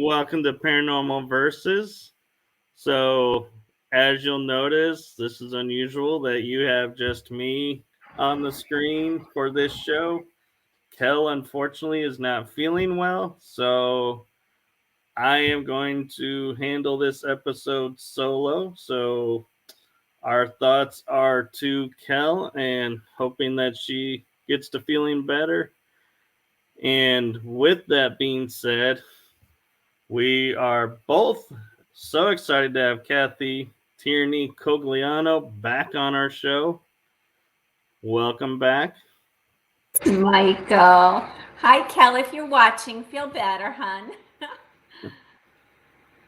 welcome to Paranormal Versus. So, as you'll notice, this is unusual that you have just me on the screen for this show. Kell, unfortunately, is not feeling well, so I am going to handle this episode solo. So, our thoughts are to Kell and hoping that she gets to feeling better. And with that being said, we are both so excited to have Kathy Tierney Cogliano back on our show. Welcome back. Michael. Hi, Kell. If you're watching, feel better, hon.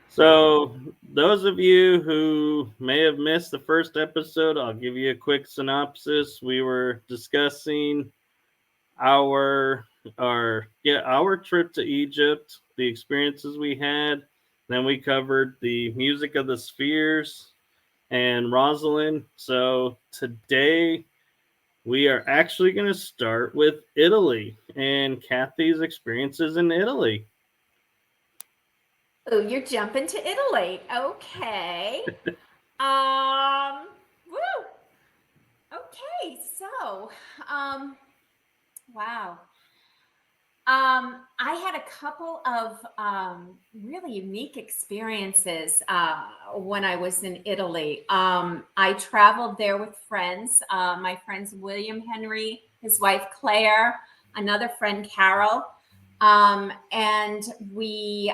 So, those of you who may have missed the first episode, I'll give you a quick synopsis. We were discussing our trip to Egypt, the experiences we had. Then we covered the music of the spheres and Rosalind. So today we are actually going to start with Italy and Kathy's experiences in Italy. Oh, you're jumping to Italy. Okay. Woo. Okay, so wow. I had a couple of really unique experiences when I was in Italy. I traveled there with friends. My friends William Henry, his wife Claire, another friend Carol, and we,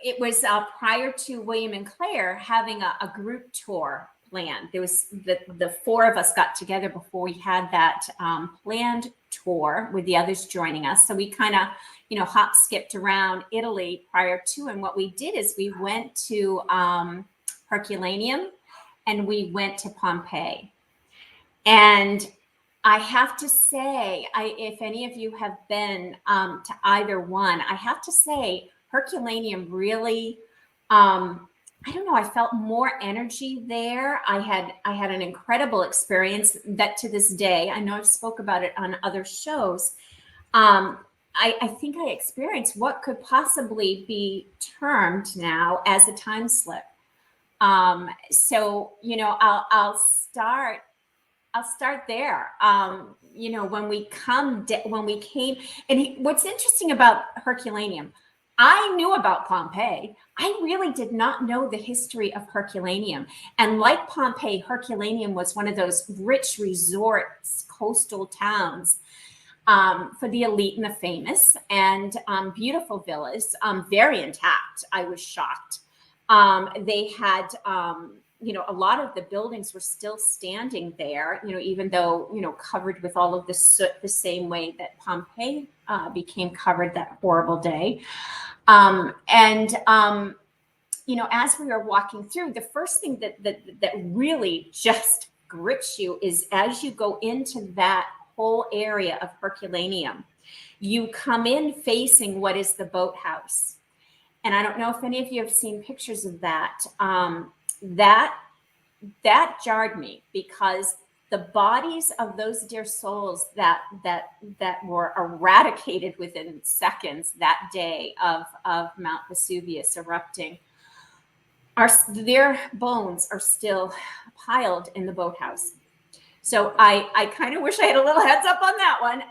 it was prior to William and Claire having a group tour planned. There was the four of us got together before we had that planned tour with the others joining us. So we kind of, hop skipped around Italy prior to. And what we did is we went to Herculaneum and we went to Pompeii. And I have to say, if any of you have been to either one, I have to say Herculaneum really, I don't know, I felt more energy there. I had an incredible experience that to this day, I know I've spoke about it on other shows. I think I experienced what could possibly be termed now as a time slip. So, I'll start there. When we came, and what's interesting about Herculaneum, I knew about Pompeii. I really did not know the history of Herculaneum. And like Pompeii, Herculaneum was one of those rich resorts, coastal towns for the elite and the famous, and beautiful villas, very intact. I was shocked. They had, a lot of the buildings were still standing there, even though, covered with all of the soot the same way that Pompeii became covered that horrible day. As we were walking through, the first thing that really just grips you is as you go into that whole area of Herculaneum, you come in facing what is the boathouse. And I don't know if any of you have seen pictures of that. That jarred me because the bodies of those dear souls that were eradicated within seconds that day of Mount Vesuvius erupting, their bones are still piled in the boathouse. So I kind of wish I had a little heads up on that one.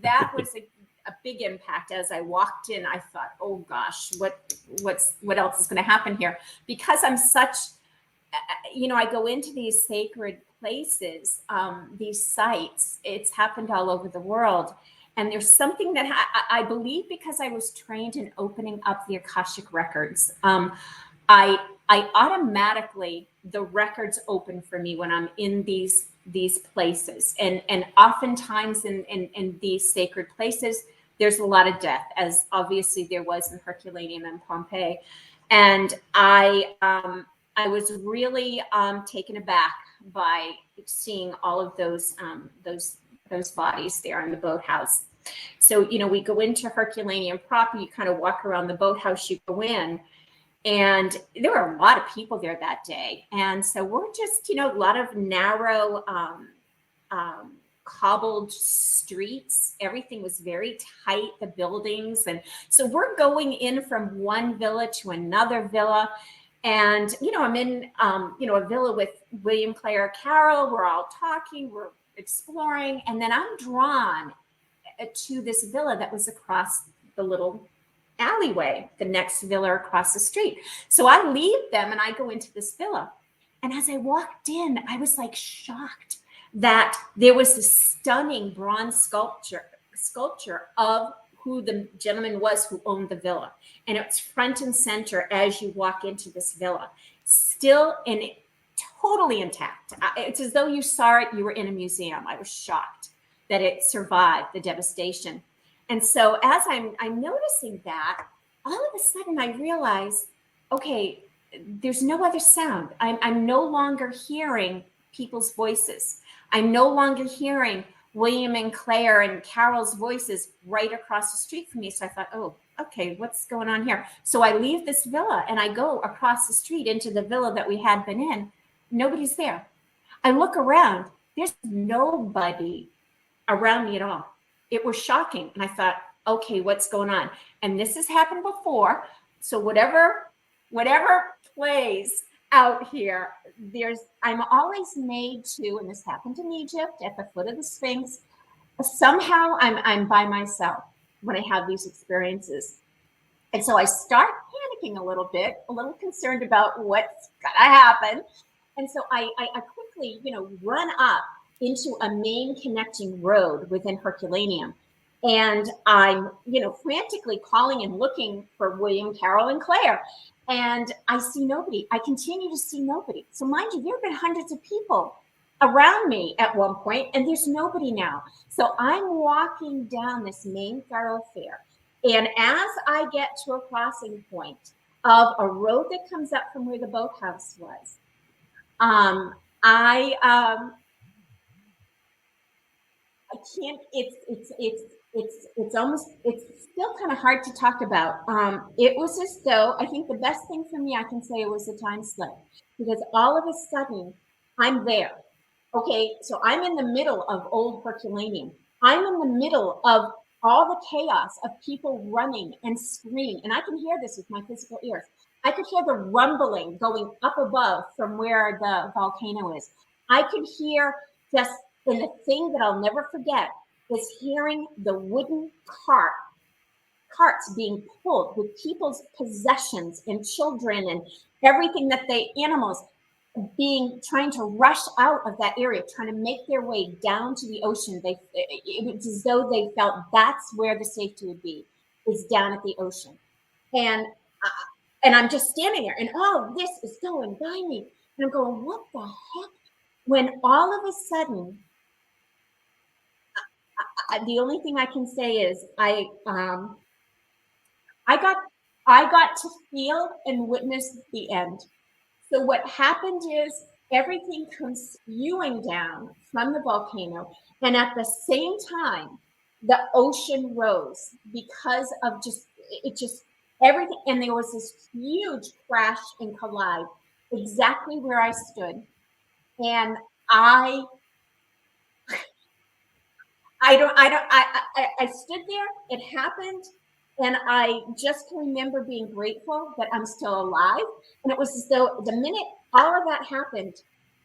That was a big impact. As I walked in, I thought, oh gosh, what else is going to happen here? Because I'm such, I go into these sacred places, these sites. It's happened all over the world. And there's something that I believe, because I was trained in opening up the Akashic Records. I automatically, the records open for me when I'm in these places. And oftentimes in these sacred places, there's a lot of death, as obviously there was in Herculaneum and Pompeii. And I was really taken aback by seeing all of those bodies there in the boathouse. So, we go into Herculaneum proper, you kind of walk around the boathouse, you go in, and there were a lot of people there that day. And so we're just, a lot of narrow cobbled streets. Everything was very tight, the buildings. And so we're going in from one villa to another villa. And, I'm in, a villa with William, Claire, Carol. We're all talking, we're exploring. And then I'm drawn to this villa that was across the little alleyway, the next villa across the street. So I leave them and I go into this villa. And as I walked in, I was like shocked that there was this stunning bronze sculpture of who the gentleman was who owned the villa. And it's front and center as you walk into this villa, still totally intact. It's as though you saw it, you were in a museum. I was shocked that it survived the devastation. And so as I'm noticing that, all of a sudden I realize, okay, there's no other sound. I'm no longer hearing people's voices. I'm no longer hearing William and Claire and Carol's voices right across the street from me. So I thought, oh, okay, what's going on here? So I leave this villa and I go across the street into the villa that we had been in. Nobody's there. I look around. There's nobody around me at all. It was shocking. And I thought, okay, what's going on? And this has happened before. So whatever plays out here, I'm always made to, and this happened in Egypt at the foot of the Sphinx. Somehow I'm by myself when I have these experiences. And so I start panicking a little bit, a little concerned about what's gonna happen. And so I quickly, run up into a main connecting road within Herculaneum. And I'm, frantically calling and looking for William, Carol, and Claire. And I see nobody. I continue to see nobody. So mind you, there have been hundreds of people around me at one point, and there's nobody now. So I'm walking down this main thoroughfare. And as I get to a crossing point of a road that comes up from where the boathouse was, I can't, it's still kind of hard to talk about. It was as though, I think the best thing for me I can say was a time slip, because all of a sudden I'm there. Okay, so I'm in the middle of old Herculaneum. I'm in the middle of all the chaos of people running and screaming. And I can hear this with my physical ears. I could hear the rumbling going up above from where the volcano is. I could hear just, and the thing that I'll never forget is hearing the wooden carts being pulled with people's possessions and children and everything that animals trying to rush out of that area, trying to make their way down to the ocean. It was as though they felt that's where the safety would be, is down at the ocean. And I'm just standing there, and all this is going by me, and I'm going, what the heck? When all of a sudden, the only thing I can say is I got to feel and witness the end. So what happened is everything comes spewing down from the volcano, and at the same time, the ocean rose because of just everything. And there was this huge crash and collide exactly where I stood, and I stood there. It happened. And I just remember being grateful that I'm still alive. And it was as though the minute all of that happened,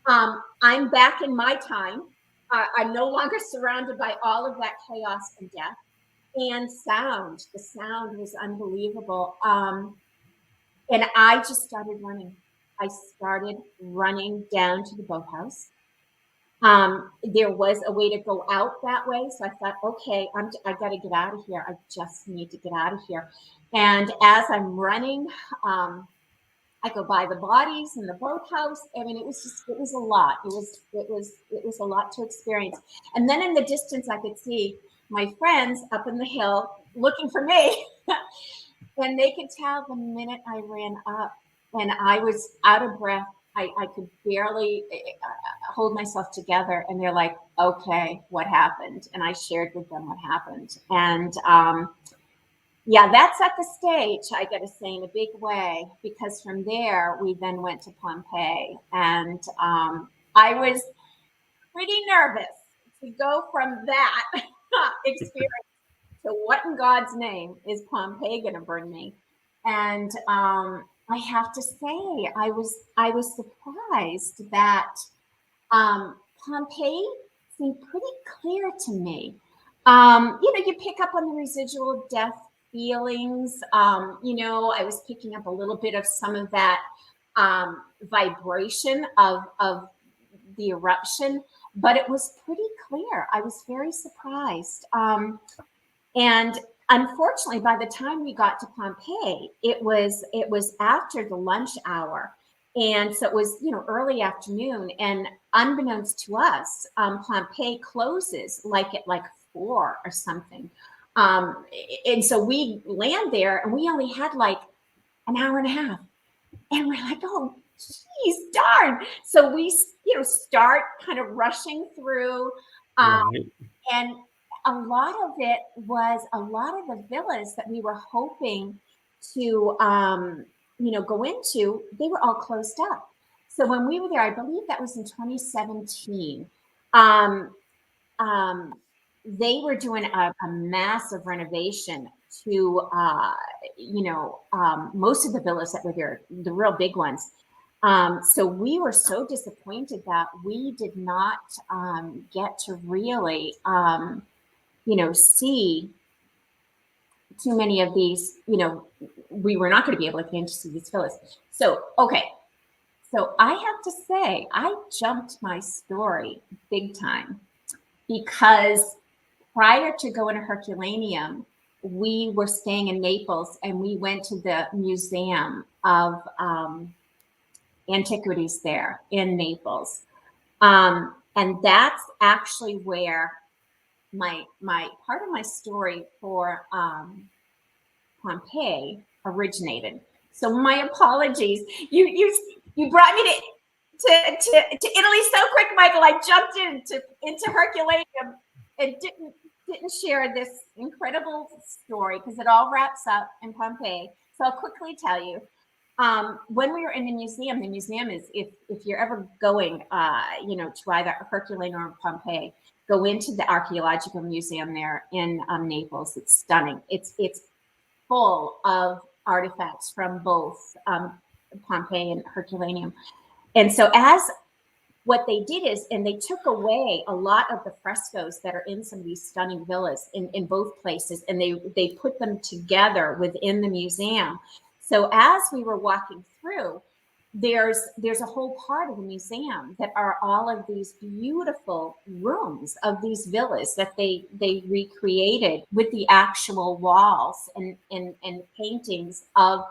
I'm back in my time. I'm no longer surrounded by all of that chaos and death. And sound, the sound was unbelievable. And I just started running. I started running down to the boathouse. There was a way to go out that way. So I thought, okay, I got to get out of here. I just need to get out of here. And as I'm running, I go by the bodies in the boathouse. I mean, it was a lot. It was a lot to experience. And then in the distance, I could see my friends up in the hill looking for me. And they could tell the minute I ran up and I was out of breath, I could barely hold myself together. And they're like, okay, what happened? And I shared with them what happened. And yeah, that set the stage, I got to say, in a big way, because from there, we then went to Pompeii. And I was pretty nervous, to go from that experience to what in God's name is Pompeii going to bring me? And I have to say, I was surprised that Pompeii seemed pretty clear to me. You pick up on the residual death feelings. I was picking up a little bit of some of that vibration of the eruption, but it was pretty clear. I was very surprised. And unfortunately, by the time we got to Pompeii, it was after the lunch hour. And so it was, early afternoon, and unbeknownst to us, Pompeii closes at 4 or something. And so we land there, and we only had like an hour and a half, and we're like, oh, geez, darn. So we, start kind of rushing through, Right. and a lot of it was a lot of the villas that we were hoping to, go into, they were all closed up. So when we were there, I believe that was in 2017, they were doing a massive renovation to, most of the villas that were there, the real big ones. So we were so disappointed that we did not get to really, see too many of these, we were not going to be able to get into see these villas. So, okay. So I have to say, I jumped my story big time, because prior to going to Herculaneum, we were staying in Naples, and we went to the Museum of Antiquities there in Naples. And that's actually where my part of my story for Pompeii originated. So my apologies. You brought me to Italy so quick, Michael. I jumped into Herculaneum and didn't share this incredible story, because it all wraps up in Pompeii. So I'll quickly tell you. When we were in the museum is, if you're ever going, to either Herculaneum or Pompeii, go into the archaeological museum there in Naples. It's stunning. It's full of artifacts from both Pompeii and Herculaneum. And so what they did is, and they took away a lot of the frescoes that are in some of these stunning villas in both places, and they put them together within the museum. So as we were walking through, there's a whole part of the museum that are all of these beautiful rooms of these villas that they recreated with the actual walls and paintings of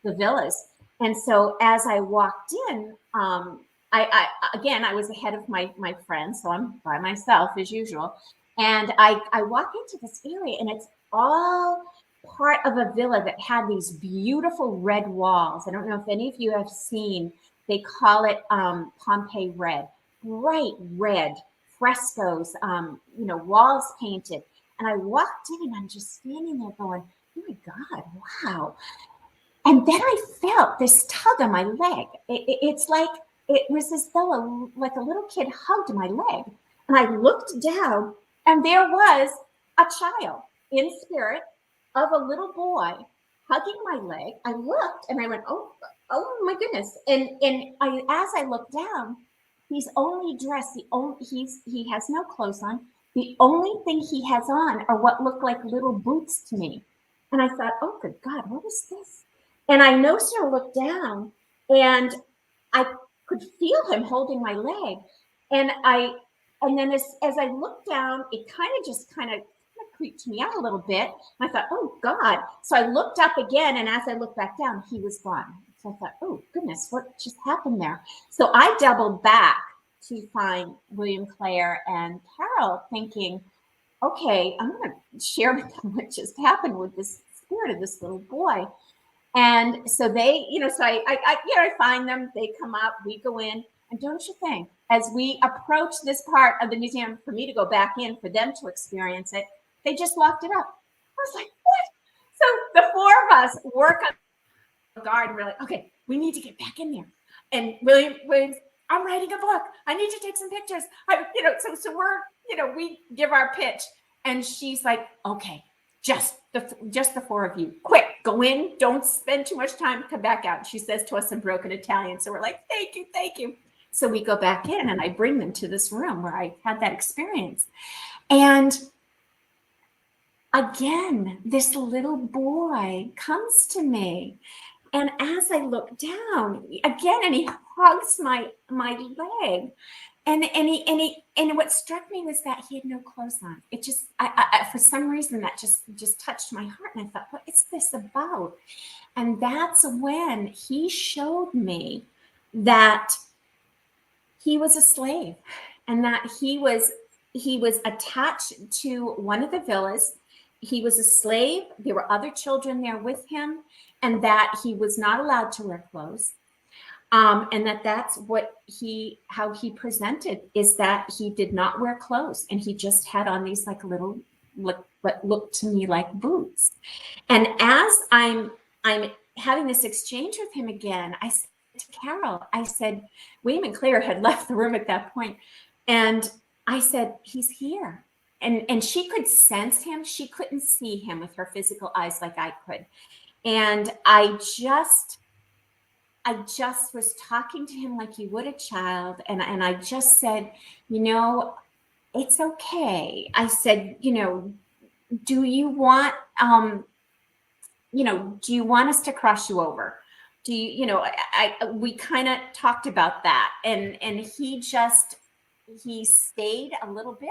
the villas. And so as I walked in, I was ahead of my friends, so I'm by myself as usual. And I walk into this area, and it's all part of a villa that had these beautiful red walls. I don't know if any of you have seen, they call it Pompeii red, bright red frescoes, walls painted. And I walked in, and I'm just standing there going, oh my God, wow. And then I felt this tug on my leg. It's like, it was as though a little kid hugged my leg. And I looked down, and there was a child in spirit of a little boy hugging my leg. I looked, and I went, oh my goodness. And as I looked down, he's only dressed, he has no clothes on. The only thing he has on are what look like little boots to me. And I thought, oh good God, what is this? And I no sooner looked down, and I could feel him holding my leg. And then as I looked down, it kind of creeped me out a little bit. I thought, oh God. So I looked up again, and as I looked back down, he was gone. So I thought, oh goodness, what just happened there? So I doubled back to find William, Claire, and Carol, thinking, okay, I'm going to share with them what just happened with this spirit of this little boy. And so they, so I find them, they come up, we go in, and don't you think, as we approach this part of the museum, for me to go back in, for them to experience it, they just locked it up. I was like, what? So the four of us work on the guard, and we're like, okay, we need to get back in there. And William I'm writing a book. I need to take some pictures. So we're, we give our pitch, and she's like, okay, just the four of you, quick, go in, don't spend too much time, come back out. And she says to us in broken Italian. So we're like, thank you. So we go back in, and I bring them to this room where I had that experience. And again, this little boy comes to me. And as I look down again, and he hugs my leg, and what struck me was that he had no clothes on. It just, I for some reason, that just touched my heart, and I thought, what is this about? And that's when he showed me that he was a slave, and that he was attached to one of the villas. He was a slave. There were other children there with him, and that he was not allowed to wear clothes. And that's how he presented, is that he did not wear clothes, and he just had on these like little, what looked to me like boots. And as I'm having this exchange with him again, I said to Carol, I said, William and Claire had left the room at that point, and I said, he's here. And she could sense him. She couldn't see him with her physical eyes like I could. And I just was talking to him like you would a child. And I just said, it's okay. I said, do you want us to cross you over? Do you, we kind of talked about that. And he stayed a little bit,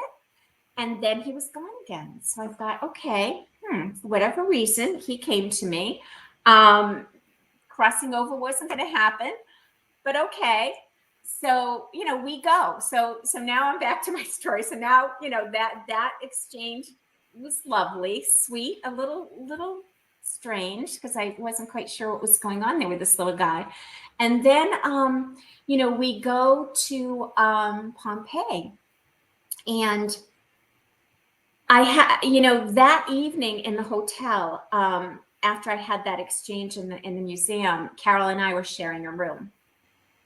and then he was gone again. So I thought, okay, for whatever reason, he came to me. Crossing over wasn't going to happen, but okay. So, we go. So now I'm back to my story. So now, that exchange was lovely, sweet, a little strange, because I wasn't quite sure what was going on there with this little guy. And then, we go to Pompeii, and I had, that evening in the hotel, after I had that exchange in the museum, Carol and I were sharing a room.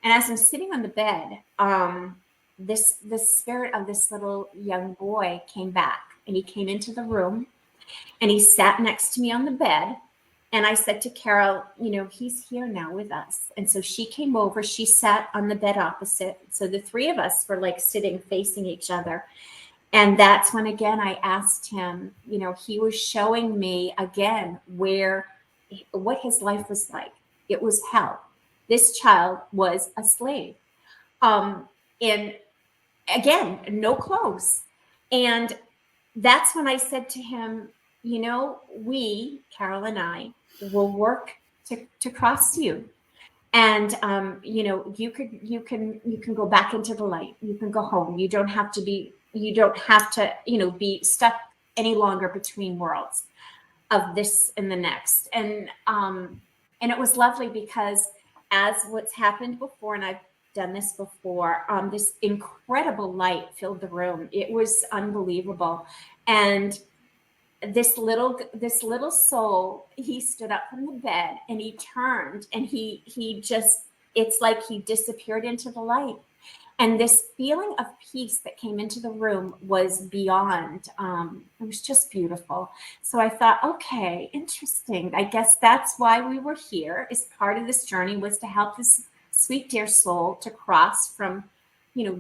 And as I'm sitting on the bed, the spirit of this little young boy came back, and he came into the room, and he sat next to me on the bed. And I said to Carol, he's here now with us. And so she came over, she sat on the bed opposite. So the three of us were like sitting facing each other. And that's when, again, I asked him, he was showing me again what his life was like. It was hell. This child was a slave. And again, no clothes. And that's when I said to him, we, Carol and I, will work to cross you. And, you can go back into the light. You can go home. You don't have to, be stuck any longer between worlds of this and the next. And it was lovely, because as what's happened before, and I've done this before, this incredible light filled the room. It was unbelievable. And this little soul, he stood up from the bed, and he turned, and it's like he disappeared into the light. And this feeling of peace that came into the room was beyond, it was just beautiful. So I thought, okay, interesting. I guess that's why we were here, is part of this journey was to help this sweet, dear soul to cross from,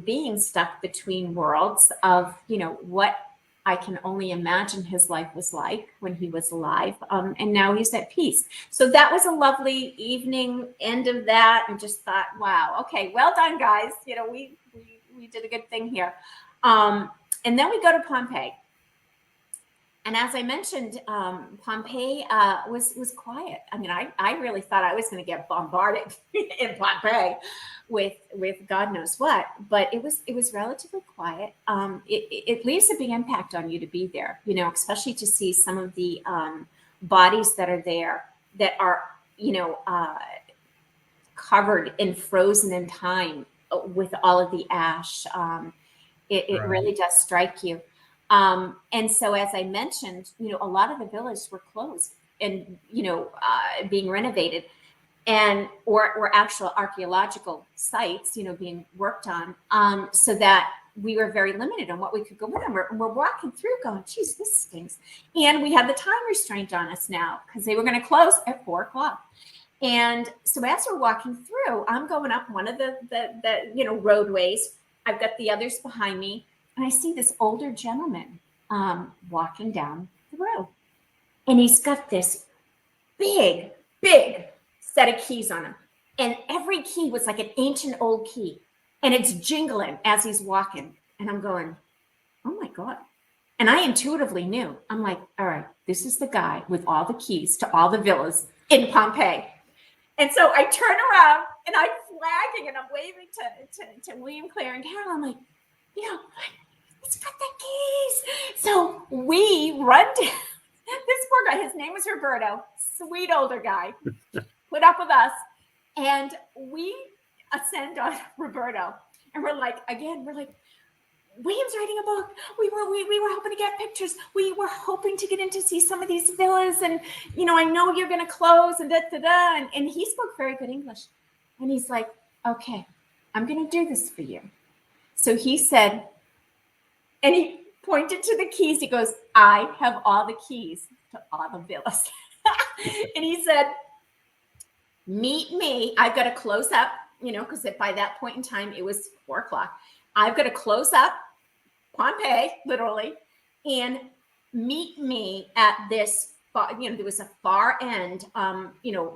being stuck between worlds of, what I can only imagine his life was like when he was alive. And now he's at peace. So that was a lovely evening, end of that, and just thought, wow, okay, well done, guys. We did a good thing here. And then we go to Pompeii. And as I mentioned, Pompeii was quiet. I mean, I really thought I was going to get bombarded in Pompeii with God knows what, but it was relatively quiet. It leaves a big impact on you to be there, especially to see some of the bodies that are there that are, covered and frozen in time with all of the ash. It really does strike you. And so, as I mentioned, a lot of the villas were closed and, being renovated. and or actual archaeological sites, being worked on, so that we were very limited on what we could go with. And we're walking through going, geez, this stinks. And we had the time restraint on us now because they were going to close at 4:00. And so as we're walking through, I'm going up one of the roadways. I've got the others behind me, and I see this older gentleman walking down the road. And he's got this big set of keys on him. And every key was like an ancient old key. And it's jingling as he's walking. And I'm going, oh my God. And I intuitively knew. I'm like, all right, this is the guy with all the keys to all the villas in Pompeii. And so I turn around and I'm flagging and I'm waving to William, Claire, and Carol. I'm like, he's got the keys. So we run down. This poor guy, his name was Roberto, sweet older guy, put up with us. And we ascend on Roberto. And we're like, William's writing a book. We were hoping to get pictures. We were hoping to get in to see some of these villas. And, I know you're going to close and da-da-da. And he spoke very good English. And he's like, okay, I'm going to do this for you. So he said, and he pointed to the keys. He goes, I have all the keys to all the villas. And he said, meet me. I've got to close up, because by that point in time, it was 4:00. I've got to close up Pompeii, literally, and meet me at this, there was a far end,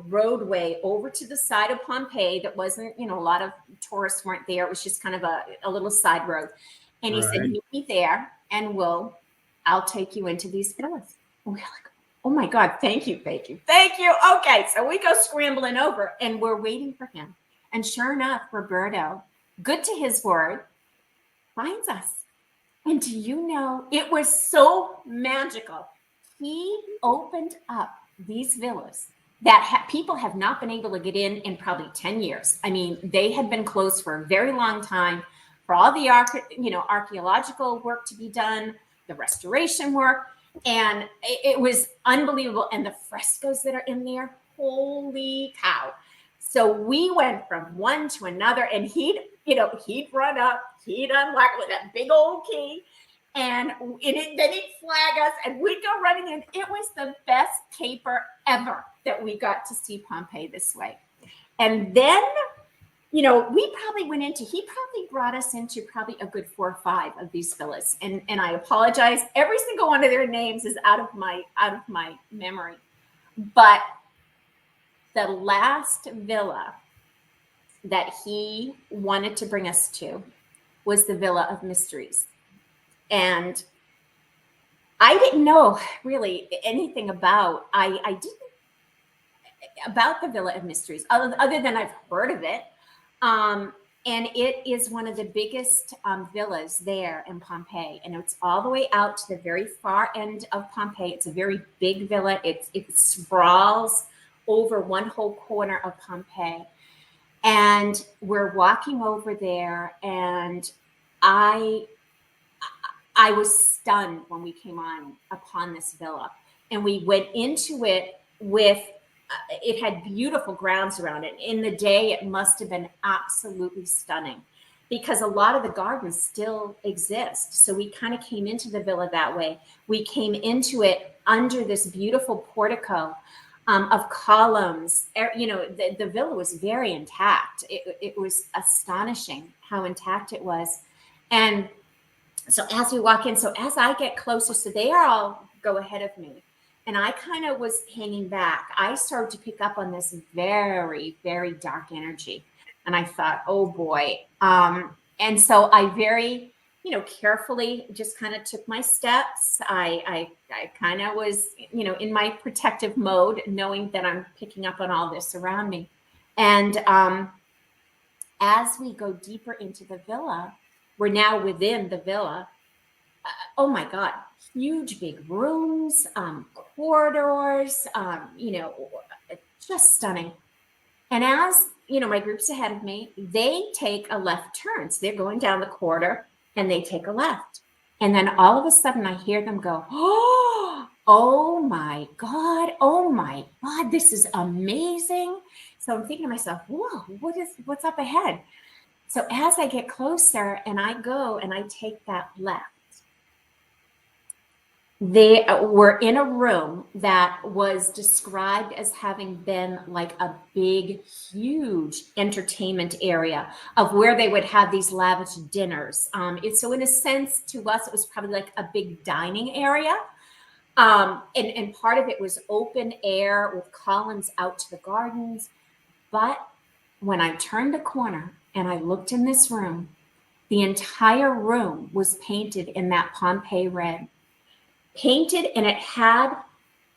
roadway over to the side of Pompeii that wasn't, a lot of tourists weren't there. It was just kind of a little side road. And he said, meet me there and I'll take you into these villas. And we're like, oh my God, thank you. Okay, so we go scrambling over and we're waiting for him. And sure enough, Roberto, good to his word, finds us. And do you know, it was so magical. He opened up these villas that people have not been able to get in probably 10 years. I mean, they had been closed for a very long time for all the archaeological work to be done, the restoration work. And it was unbelievable. And the frescoes that are in there, holy cow. So we went from one to another, and he'd run up, he'd unlock with that big old key, and then he'd flag us, and we'd go running in. It was the best caper ever that we got to see Pompeii this way. And then, he probably brought us into probably a good 4 or 5 of these villas. And I apologize. Every single one of their names is out of my memory. But the last villa that he wanted to bring us to was the Villa of Mysteries. And I didn't know really anything about the Villa of Mysteries, other than I've heard of it. And it is one of the biggest villas there in Pompeii. And it's all the way out to the very far end of Pompeii. It's a very big villa. It sprawls over one whole corner of Pompeii. And we're walking over there, and I was stunned when we came upon this villa. And we went into it with, it had beautiful grounds around it. In the day, it must have been absolutely stunning because a lot of the gardens still exist. So we kind of came into the villa that way. We came into it under this beautiful portico of columns. The villa was very intact. It was astonishing how intact it was. And so as we walk in, so as I get closer, so they all go ahead of me. And I kind of was hanging back. I started to pick up on this very, very dark energy. And I thought, oh boy. And so I very, carefully just kind of took my steps. I kind of was, in my protective mode, knowing that I'm picking up on all this around me. And as we go deeper into the villa, we're now within the villa. Oh my God, huge big rooms, corridors, just stunning. And as, my group's ahead of me, they take a left turn. So they're going down the corridor and they take a left. And then all of a sudden I hear them go, oh my God, this is amazing. So I'm thinking to myself, whoa, what's up ahead? So as I get closer and I go and I take that left, they were in a room that was described as having been like a big, huge entertainment area of where they would have these lavish dinners. So in a sense, to us, it was probably like a big dining area. And part of it was open air with columns out to the gardens. But when I turned the corner and I looked in this room, the entire room was painted in that Pompeii red. Painted, and it had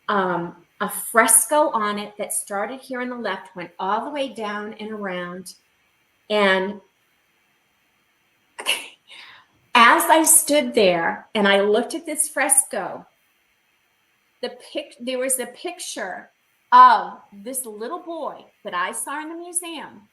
a fresco on it that started here on the left, went all the way down and around. And as I stood there and I looked at this fresco, there was a picture of this little boy that I saw in the museum.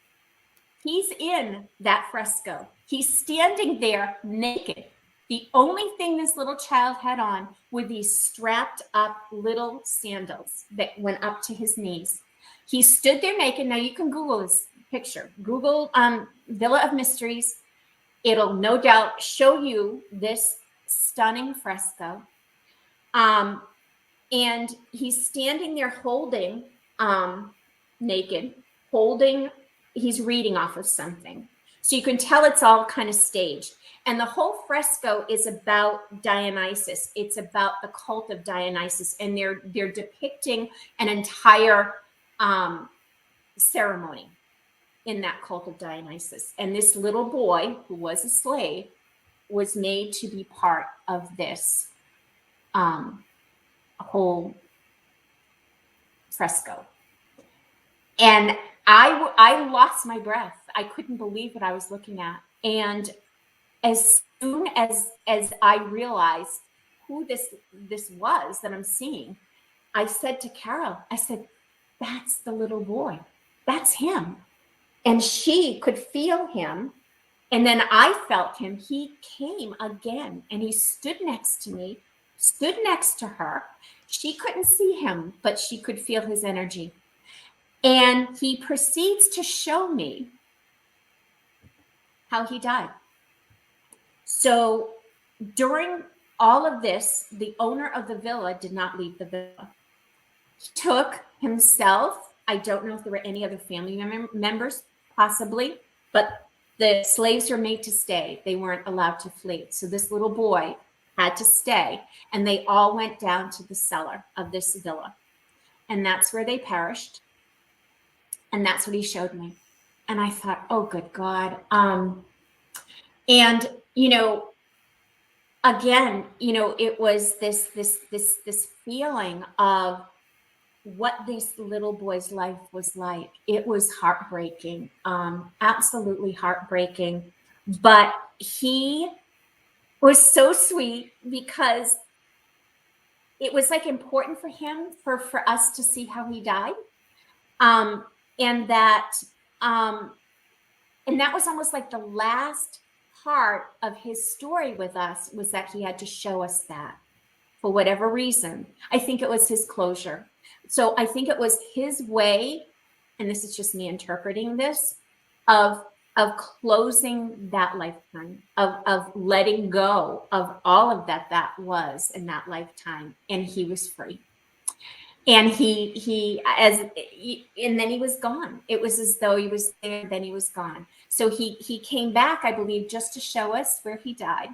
He's in that fresco. He's standing there naked. The only thing this little child had on were these strapped up little sandals that went up to his knees. He stood there naked. Now you can Google this picture. Google Villa of Mysteries. It'll no doubt show you this stunning fresco. And he's standing there holding, naked, he's reading off of something. So you can tell it's all kind of staged. And the whole fresco is about Dionysus. It's about the cult of Dionysus. And they're depicting an entire ceremony in that cult of Dionysus. And this little boy, who was a slave, was made to be part of this whole fresco. And I lost my breath. I couldn't believe what I was looking at. And as soon as I realized who this was that I'm seeing, I said to Carol, I said, that's the little boy. That's him. And she could feel him. And then I felt him. He came again and he stood next to me, stood next to her. She couldn't see him, but she could feel his energy. And he proceeds to show me how he died. So during all of this, the owner of the villa did not leave the villa. He took himself. I don't know if there were any other family members, possibly, but the slaves were made to stay. They weren't allowed to flee. So this little boy had to stay, and they all went down to the cellar of this villa. And that's where they perished. And that's what he showed me. And I thought, oh, good God. And, you know, again, you know, it was this feeling of what this little boy's life was like. It was heartbreaking, absolutely heartbreaking. But he was so sweet because it was like important for him for us to see how he died. And that was almost like the last part of his story with us, was that he had to show us that for whatever reason. I think it was his closure. So I think it was his way, and this is just me interpreting this, of closing that lifetime, of letting go of all of that was in that lifetime, and he was free. And and then he was gone. It was as though he was there, then he was gone. So he came back, I believe, just to show us where he died.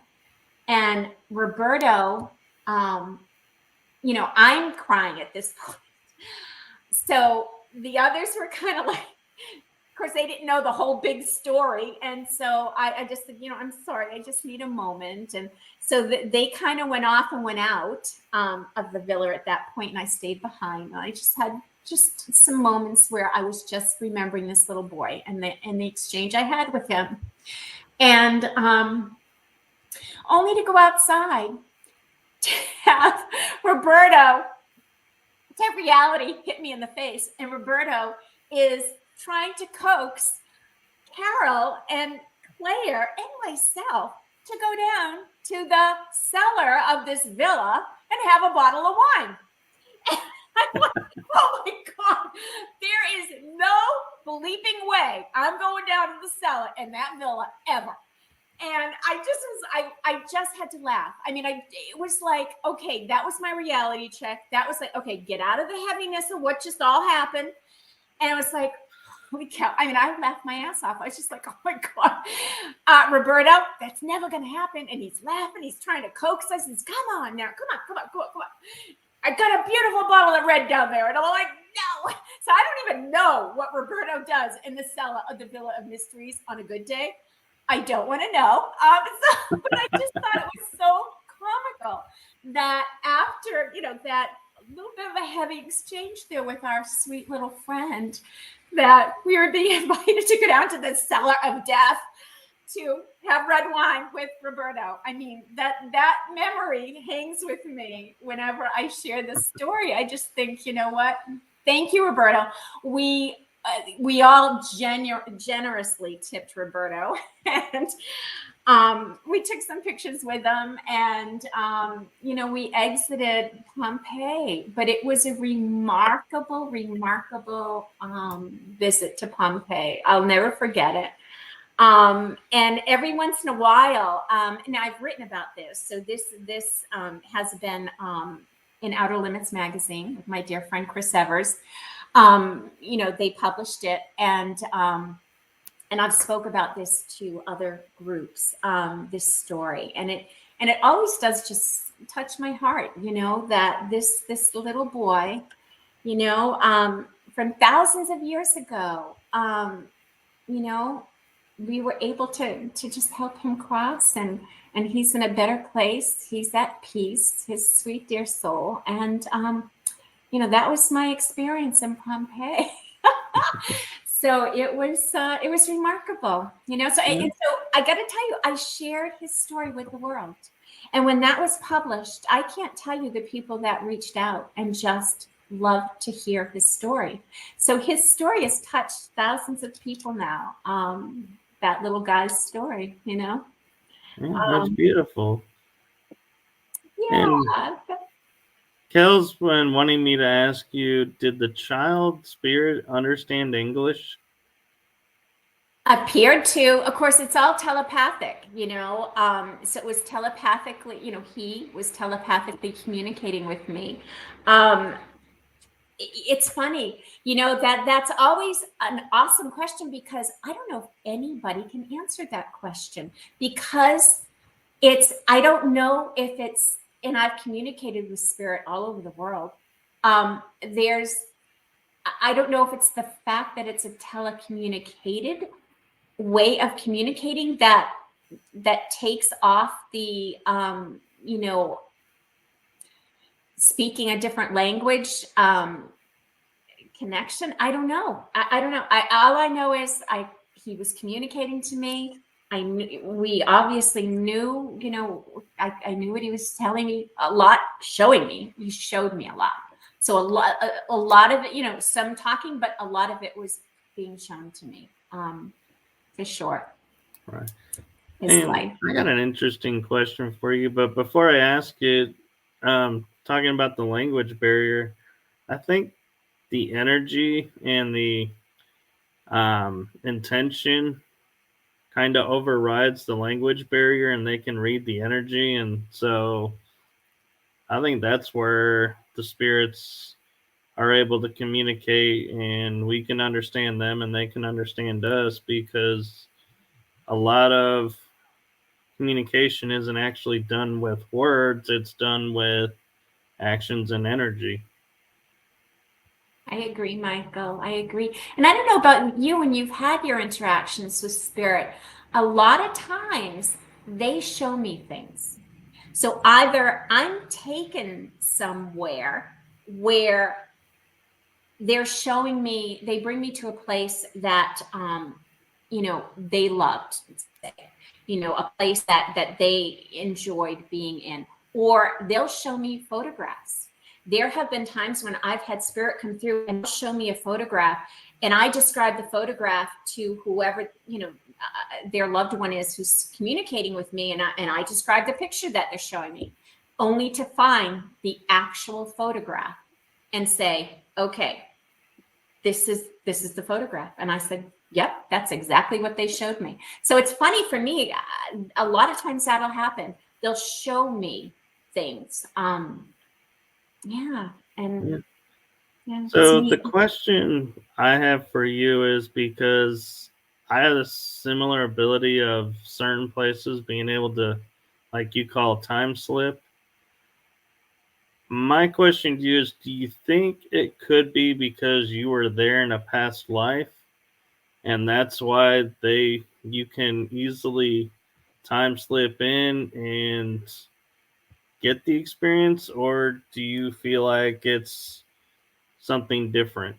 And Roberto, you know, I'm crying at this point. So the others were kind of like, of course, they didn't know the whole big story. And so I just said, you know, I'm sorry, I just need a moment. And so they kind of went off and went out of the villa at that point, and I stayed behind. And I just had just some moments where I was just remembering this little boy and the exchange I had with him. And only to go outside to have Roberto, to have reality hit me in the face. And Roberto is trying to coax Carol and Claire and myself to go down to the cellar of this villa and have a bottle of wine. I'm like, oh my God, there is no bleeping way I'm going down to the cellar in that villa ever. And I just had to laugh. I mean, it was like, okay, that was my reality check. That was like, okay, get out of the heaviness of what just all happened. And it was like, holy cow. I mean, I laughed my ass off. I was just like, oh my God, Roberto, that's never going to happen. And he's laughing. He's trying to coax us. He's, come on now. Come on. I got a beautiful bottle of red down there. And I'm like, no. So I don't even know what Roberto does in the cellar of the Villa of Mysteries on a good day. I don't want to know. But I just thought it was so comical that after, that little bit of a heavy exchange there with our sweet little friend, that we were being invited to go down to the cellar of death to have red wine with Roberto. I mean, that memory hangs with me whenever I share this story. I just think, you know what? Thank you, Roberto. We all generously tipped Roberto, and we took some pictures with him, and we exited Pompeii. But it was a remarkable visit to Pompeii. I'll never forget it. And every once in a while, and I've written about this. So this has been in Outer Limits magazine with my dear friend Chris Evers. They published it, and I've spoke about this to other groups, this story, and it always does just touch my heart, that this little boy, from thousands of years ago, we were able to just help him cross, and he's in a better place. He's at peace, his sweet dear soul, and that was my experience in Pompeii. So it was remarkable, So, and so I got to tell you, I shared his story with the world, and when that was published, I can't tell you the people that reached out and just loved to hear his story. So his story has touched thousands of people now. That little guy's story, Yeah, that's beautiful. Yeah. And Kell's been wanting me to ask you, did the child spirit understand English? Appeared to. Of course, it's all telepathic, so it was telepathically, he was telepathically communicating with me. It's funny, that's always an awesome question, because I don't know if anybody can answer that question, because I don't know if it's, and I've communicated with spirit all over the world. I don't know if it's the fact that it's a telecommunicated way of communicating that takes off the, speaking a different language connection. I don't know. I don't know. All I know is he was communicating to me. We obviously knew, I knew what he was telling me, a lot, showing me. He showed me a lot. So a lot of it, some talking, but a lot of it was being shown to me, for sure. Right. I got an interesting question for you, but before I ask it, talking about the language barrier, I think the energy and the intention kind of overrides the language barrier, and they can read the energy. And so I think that's where the spirits are able to communicate, and we can understand them and they can understand us, because a lot of communication isn't actually done with words, it's done with actions and energy. I agree, Michael. I agree. And I don't know about you, when you've had your interactions with spirit, a lot of times they show me things. So either I'm taken somewhere where they're showing me, they bring me to a place that, they loved, a place that they enjoyed being in, or they'll show me photographs. There have been times when I've had spirit come through and show me a photograph, and I describe the photograph to whoever, their loved one is who's communicating with me, and I describe the picture that they're showing me, only to find the actual photograph and say, okay, this is the photograph. And I said, yep, that's exactly what they showed me. So it's funny for me, a lot of times that'll happen. They'll show me things. Yeah. And yeah, So the question I have for you is, because I had a similar ability of certain places being able to, like you call, time slip. My question to you is, do you think it could be because you were there in a past life, and that's why you can easily time slip in and get the experience, or do you feel like it's something different?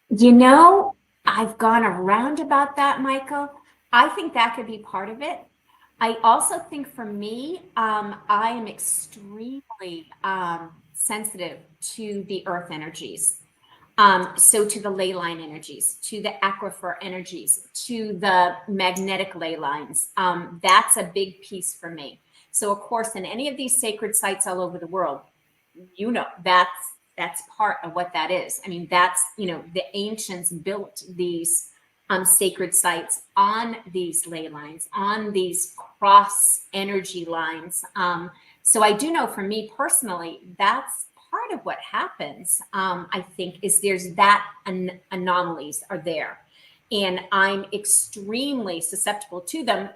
You know, I've gone around about that, Michael. I think that could be part of it. I also think for me, I am extremely sensitive to the earth energies. So to the ley line energies, to the aquifer energies, to the magnetic ley lines. That's a big piece for me. So of course, in any of these sacred sites all over the world, you know, that's part of what that is. I mean, that's, you know, the ancients built these sacred sites on these ley lines, on these cross energy lines. So I do know for me personally, that's part of what happens. I think is there's that anomalies are there, and I'm extremely susceptible to them.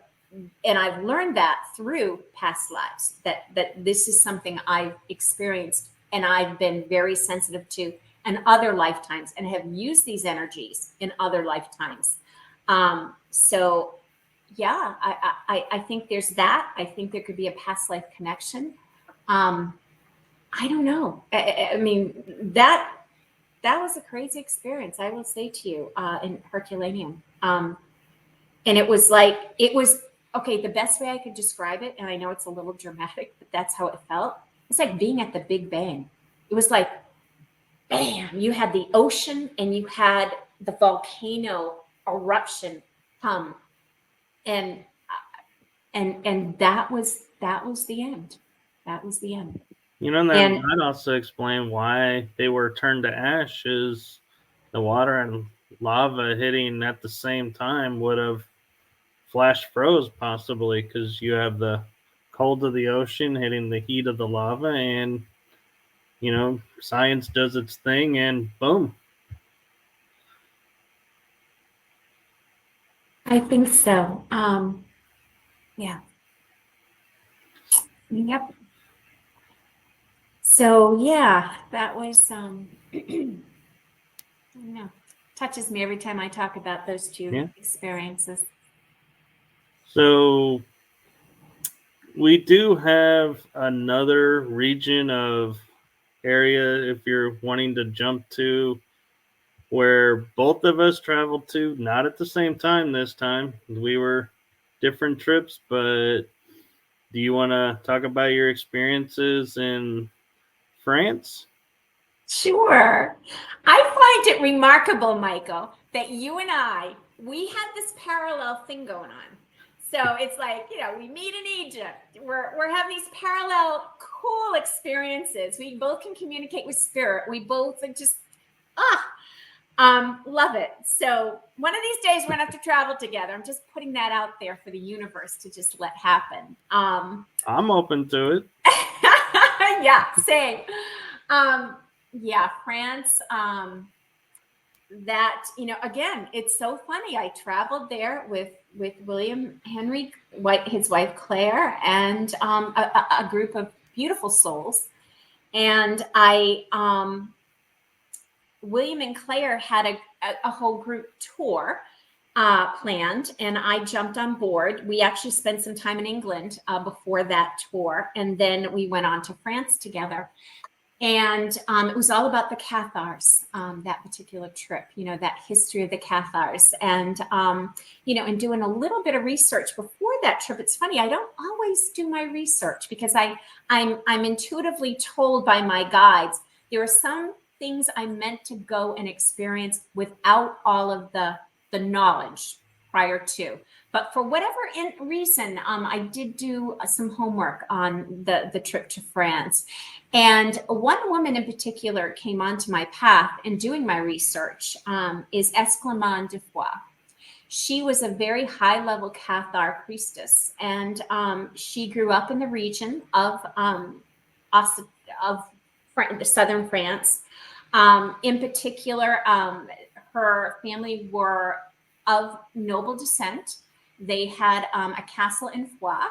And I've learned that through past lives, that this is something I've experienced and I've been very sensitive to in other lifetimes, and have used these energies in other lifetimes. So yeah, I think there's that. I think there could be a past life connection. I don't know. I mean, that was a crazy experience, I will say to you, in Herculaneum. And it was okay, the best way I could describe it, and I know it's a little dramatic, but that's how it felt. It's like being at the Big Bang. It was like, bam, you had the ocean and you had the volcano eruption come. And that was the end. That was the end. You know, that might also explain why they were turned to ash. Is the water and lava hitting at the same time would have flash froze, possibly, because you have the cold of the ocean hitting the heat of the lava, and you know, science does its thing, and boom. I think so. Yeah. Yep. So yeah, that was you know, touches me every time I talk about those two experiences. So we do have another region of area, if you're wanting to jump to, where both of us traveled to, not at the same time this time. We were different trips, but do you want to talk about your experiences in France? Sure. I find it remarkable, Michael, that you and we had this parallel thing going on. So it's like, you know, we meet in Egypt. We're having these parallel cool experiences. We both can communicate with spirit. We both are just, love it. So one of these days we're gonna have to travel together. I'm just putting that out there for the universe to just let happen. I'm open to it. Yeah, same. Yeah, France. That, you know, again, it's so funny. I traveled there with William Henry, his wife Claire, and a group of beautiful souls. And William and Claire had a whole group tour planned, and I jumped on board. We actually spent some time in England before that tour, and then we went on to France together. And it was all about the Cathars, that particular trip, you know, that history of the Cathars. And, you know, and doing a little bit of research before that trip. It's funny, I don't always do my research because I'm intuitively told by my guides, there are some things I'm meant to go and experience without all of the knowledge. prior to. But for whatever reason, I did do some homework on the trip to France. And one woman in particular came onto my path in doing my research is Esclaman de Foix. She was a very high-level Cathar priestess, and she grew up in the region of southern France. In particular, her family were of noble descent. They had a castle in Foix,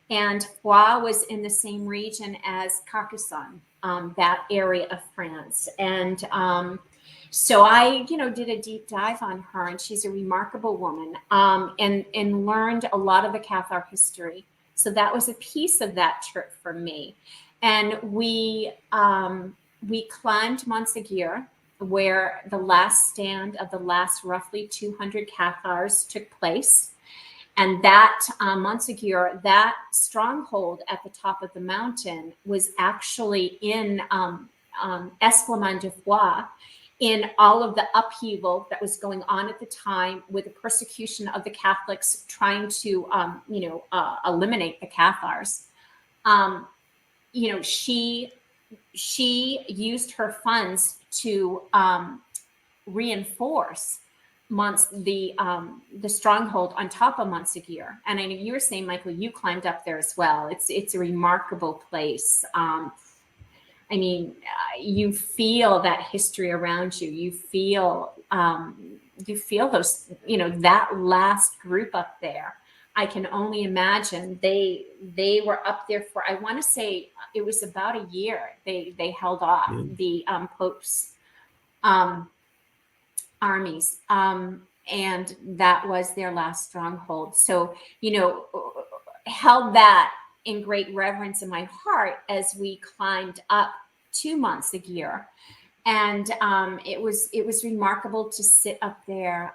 and Foix was in the same region as Carcassonne, that area of France. And so I, did a deep dive on her, and she's a remarkable woman, and learned a lot of the Cathar history. So that was a piece of that trip for me. And we climbed Mont Ségur, where the last stand of the last roughly 200 Cathars took place. And that Mont Ségur, that stronghold at the top of the mountain, was actually in Esclaman de Foix, in all of the upheaval that was going on at the time with the persecution of the Catholics trying to, eliminate the Cathars. She used her funds to reinforce the stronghold on top of Mont Ségur. And I know you were saying, Michael, you climbed up there as well. It's a remarkable place. You feel that history around you. You feel those, that last group up there. I can only imagine they were up there for, I want to say it was about a year. They held off the Pope's armies. And that was their last stronghold. So, held that in great reverence in my heart as we climbed up to Mont Ségur. And it was remarkable to sit up there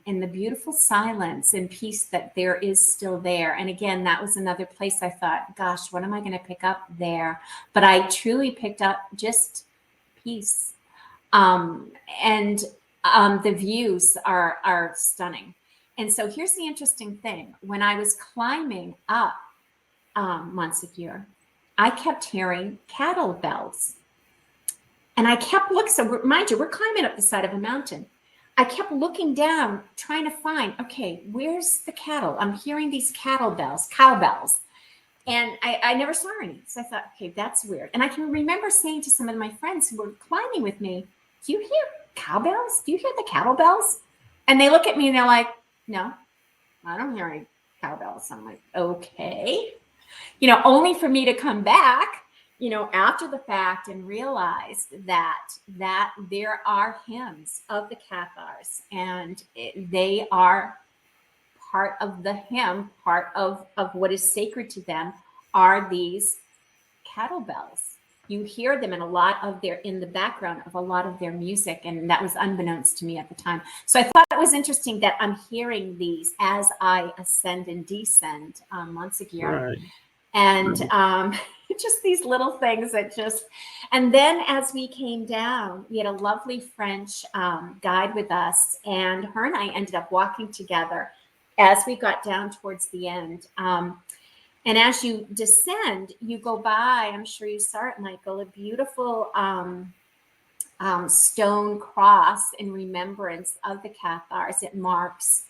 in the beautiful silence and peace that there is still there. And again, that was another place I thought, gosh, what am I going to pick up there? But I truly picked up just peace. And the views are stunning. And so here's the interesting thing. When I was climbing up Mont Ségur, I kept hearing cattle bells. And I kept looking, so mind you, we're climbing up the side of a mountain. I kept looking down, trying to find, okay, where's the cattle? I'm hearing these cattle bells, cow bells. And I never saw any. So I thought, okay, that's weird. And I can remember saying to some of my friends who were climbing with me, do you hear cow bells? Do you hear the cattle bells? And they look at me and they're like, no, I don't hear any cow bells. I'm like, okay. Only for me to come back, after the fact and realize that there are hymns of the Cathars, and they are part of the hymn, part of what is sacred to them are these cattle bells. You hear them in in the background of a lot of their music, and that was unbeknownst to me at the time. So I thought it was interesting that I'm hearing these as I ascend and descend Mont Ségur. Right. And just these little things and then as we came down, we had a lovely French guide with us, and her and I ended up walking together as we got down towards the end. And as you descend, you go by, I'm sure you saw it, Michael, a beautiful stone cross in remembrance of the Cathars. It marks,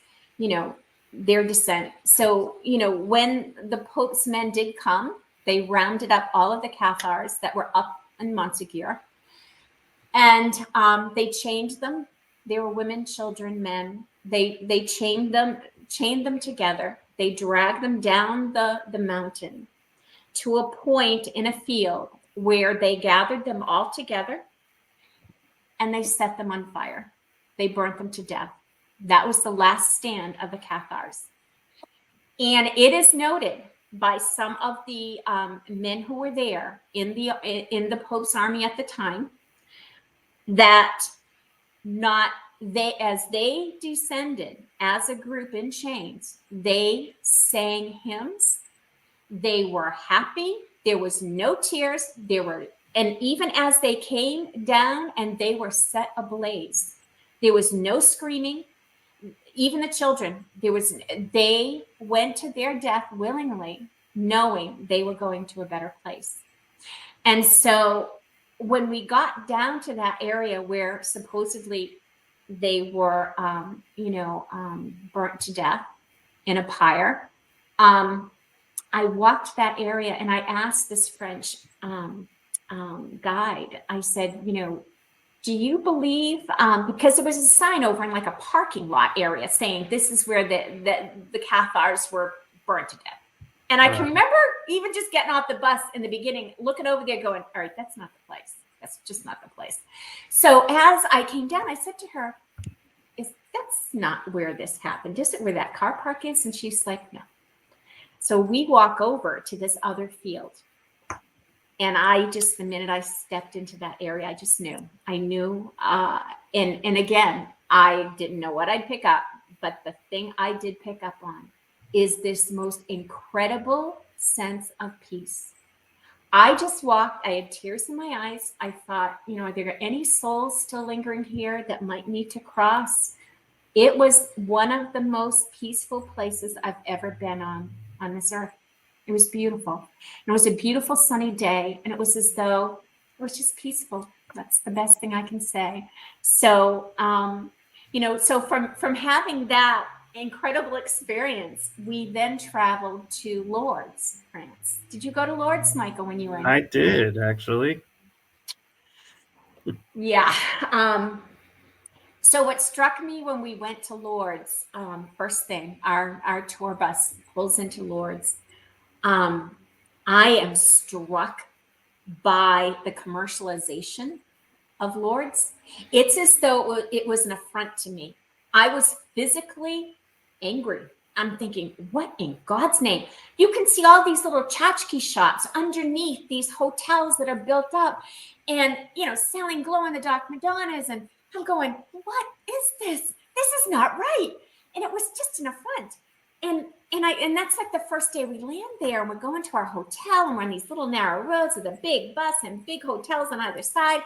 their descent. So, when the Pope's men did come, they rounded up all of the Cathars that were up in Mont Ségur, and they chained them. They were women, children, men. They chained them together. They dragged them down the mountain to a point in a field where they gathered them all together and they set them on fire. They burnt them to death. That was the last stand of the Cathars. And it is noted by some of the men who were there in the Pope's army at the time that as they descended as a group in chains, they sang hymns. They were happy. There was no tears. And even as they came down and they were set ablaze, there was no screaming. even the children, they went to their death willingly, knowing they were going to a better place. And so when we got down to that area where supposedly they were, burnt to death in a pyre, I walked that area and I asked this French guide, I said, do you believe, because there was a sign over in like a parking lot area saying this is where the Cathars were burnt to death. And I can remember even just getting off the bus in the beginning, looking over there going, all right, that's not the place. That's just not the place. So as I came down, I said to her, that's not where this happened. Is it where that car park is? And she's like, no. So we walk over to this other field. And the minute I stepped into that area, I just knew. I knew. And again, I didn't know what I'd pick up. But the thing I did pick up on is this most incredible sense of peace. I just walked. I had tears in my eyes. I thought, are there any souls still lingering here that might need to cross? It was one of the most peaceful places I've ever been on this earth. It was beautiful. And it was a beautiful sunny day. And it was as though it was just peaceful. That's the best thing I can say. So, so from having that incredible experience, we then traveled to Lourdes, France. Did you go to Lourdes, Michael, when you were in? I did, actually. Yeah. So what struck me when we went to Lourdes, first thing, our tour bus pulls into Lourdes. I am struck by the commercialization of Lourdes. It's as though it was an affront to me. I was physically angry. I'm thinking, what in God's name? You can see all these little tchotchke shops underneath these hotels that are built up and, selling glow-in-the-dark Madonnas. And I'm going, what is this? This is not right. And it was just an affront. And that's like the first day we land there and we're going to our hotel and we're on these little narrow roads with a big bus and big hotels on either side.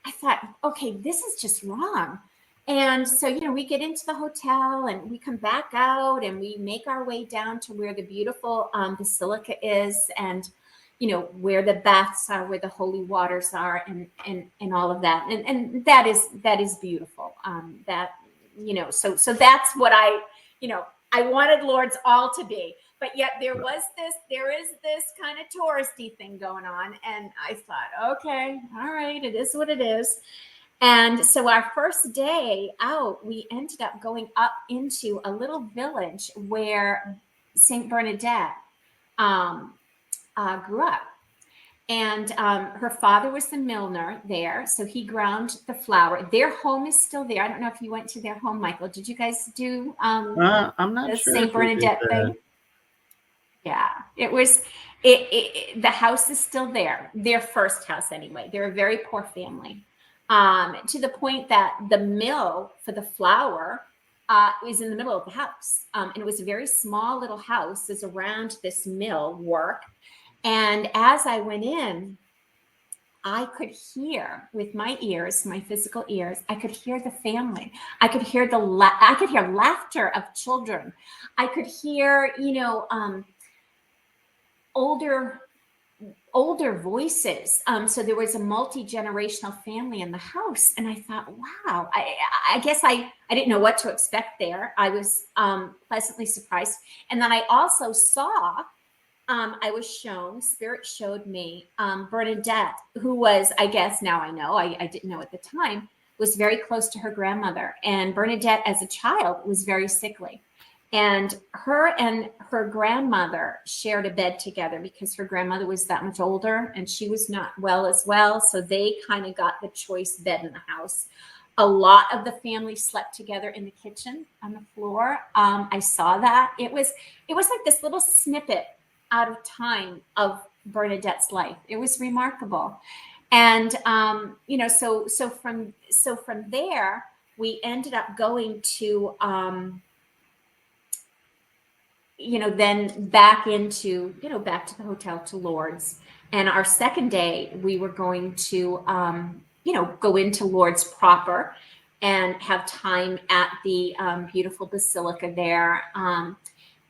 I thought, okay, this is just wrong. And so, we get into the hotel and we come back out and we make our way down to where the beautiful basilica is and, where the baths are, where the holy waters are and all of that. And that is beautiful. So that's what I wanted Lourdes all to be, but yet there is this kind of touristy thing going on. And I thought, okay, all right, it is what it is. And so our first day out, we ended up going up into a little village where Saint Bernadette grew up. And her father was the milliner there. So he ground the flour. Their home is still there. I don't know if you went to their home, Michael. Did you guys do I'm not the sure Saint Bernadette thing? Yeah, it was, the house is still there. Their first house anyway. They're a very poor family. To the point that the mill for the flour was in the middle of the house. And it was a very small little house is around this mill work. And as I went in, I could hear with my ears, my physical ears, I could hear the family. I could hear I could hear laughter of children. I could hear, older voices. So there was a multi-generational family in the house. And I thought, wow, I guess I didn't know what to expect there. I was pleasantly surprised. And then I also saw, I was shown, Spirit showed me Bernadette, who was, I guess now I know, I didn't know at the time, was very close to her grandmother. And Bernadette as a child was very sickly. And her grandmother shared a bed together because her grandmother was that much older and she was not well as well. So they kind of got the choice bed in the house. A lot of the family slept together in the kitchen on the floor. I saw that. It was like this little snippet out of time of Bernadette's life. It was remarkable. And, so from there, we ended up going to, then back into, back to the hotel to Lourdes. And our second day, we were going to, go into Lourdes proper. and have time at the beautiful basilica there.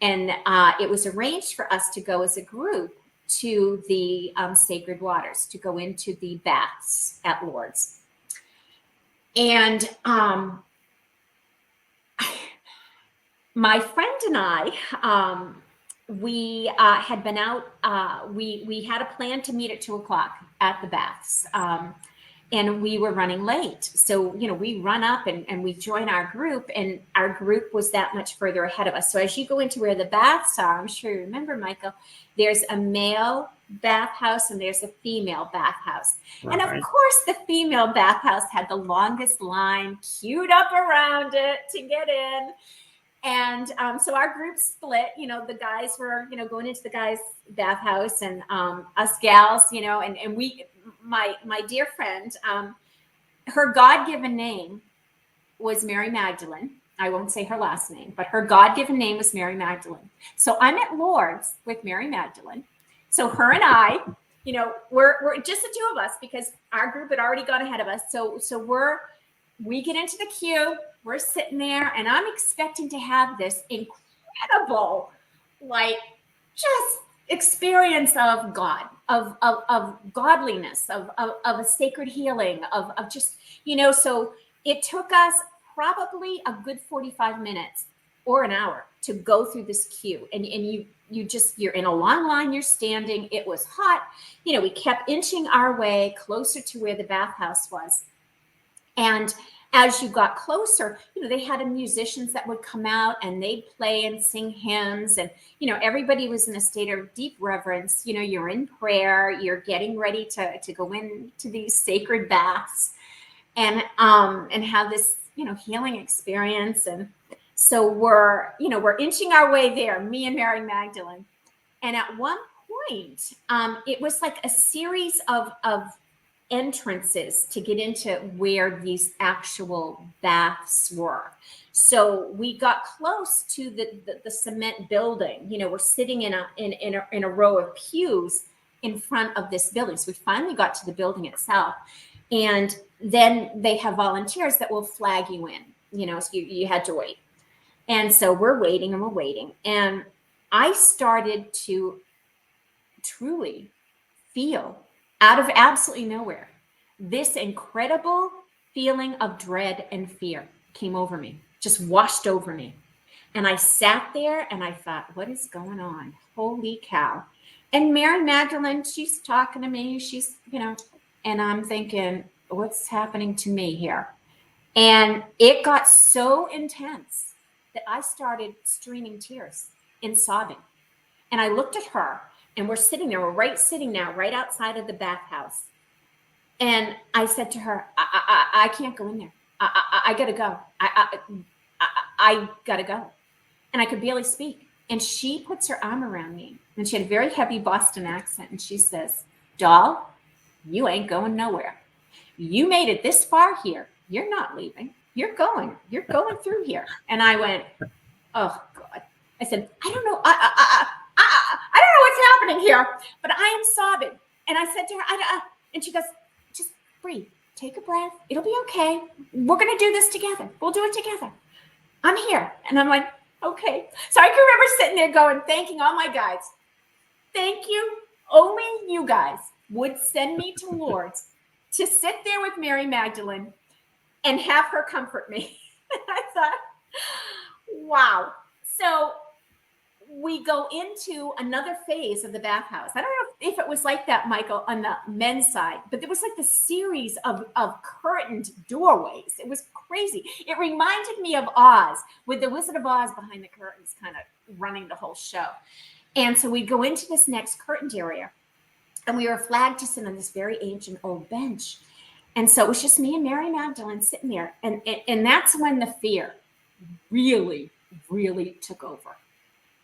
And it was arranged for us to go as a group to the sacred waters, to go into the baths at Lourdes. And my friend and I, we had been out, we had a plan to meet at 2:00 at the baths. And we were running late. So, you know, we run up and we join our group, and our group was that much further ahead of us. So as you go into where the baths are, I'm sure you remember, Michael, there's a male bathhouse and there's a female bathhouse. Right. And of course, the female bathhouse had the longest line queued up around it to get in. And so our group split, you know, the guys were, you know, going into the guys' bathhouse, and us gals, you know, and we, my dear friend, her God-given name was Mary Magdalene. I won't say her last name, but her God-given name was Mary Magdalene. So I'm at Lourdes with Mary Magdalene. So her and I, you know, we're just the two of us because our group had already gone ahead of us. So we get into the queue, we're sitting there, and I'm expecting to have this incredible, like, just experience of God, of godliness, of a sacred healing, of just, you know. So it took us probably a good 45 minutes or an hour to go through this queue. And you're in a long line, you're standing, it was hot. You know, we kept inching our way closer to where the bathhouse was. And as you got closer, you know, they had musicians that would come out and they'd play and sing hymns. And, you know, everybody was in a state of deep reverence. You know, you're in prayer, you're getting ready to go into these sacred baths and have this, you know, healing experience. And so we're inching our way there, me and Mary Magdalene. And at one point, it was like a series of entrances to get into where these actual baths were. So we got close to the cement building. You know, we're sitting in a row of pews in front of this building. So we finally got to the building itself, and then they have volunteers that will flag you in. You know, so you had to wait, and so we're waiting, and I started to truly feel, out of absolutely nowhere, this incredible feeling of dread and fear came over me, just washed over me. And I sat there and I thought, what is going on? Holy cow. And Mary Magdalene, she's talking to me. She's, you know, and I'm thinking, what's happening to me here? And it got so intense that I started streaming tears and sobbing. And I looked at her, and we're sitting there, sitting now right outside of the bathhouse. And I said to her, I can't go in there. I gotta go. I gotta go. And I could barely speak. And she puts her arm around me, and she had a very heavy Boston accent. And she says, doll, you ain't going nowhere. You made it this far here. You're not leaving. You're going through here. And I went, oh God. I said, I don't know. I don't know what's happening here, but I am sobbing. And I said to her, and she goes, just breathe, take a breath. It'll be okay. We're going to do this together. We'll do it together. I'm here. And I'm like, okay. So I can remember sitting there going, thanking all my guides. Thank you. Only you guys would send me to Lourdes to sit there with Mary Magdalene and have her comfort me. I thought, wow. So we go into another phase of the bathhouse. I don't know if it was like that, Michael, on the men's side, but there was like the series of curtained doorways. It was crazy. It reminded me of Oz, with the Wizard of Oz behind the curtains kind of running the whole show. And so we go into this next curtained area, and we were flagged to sit on this very ancient old bench. And so it was just me and Mary Magdalene sitting there. And that's when the fear really, really took over.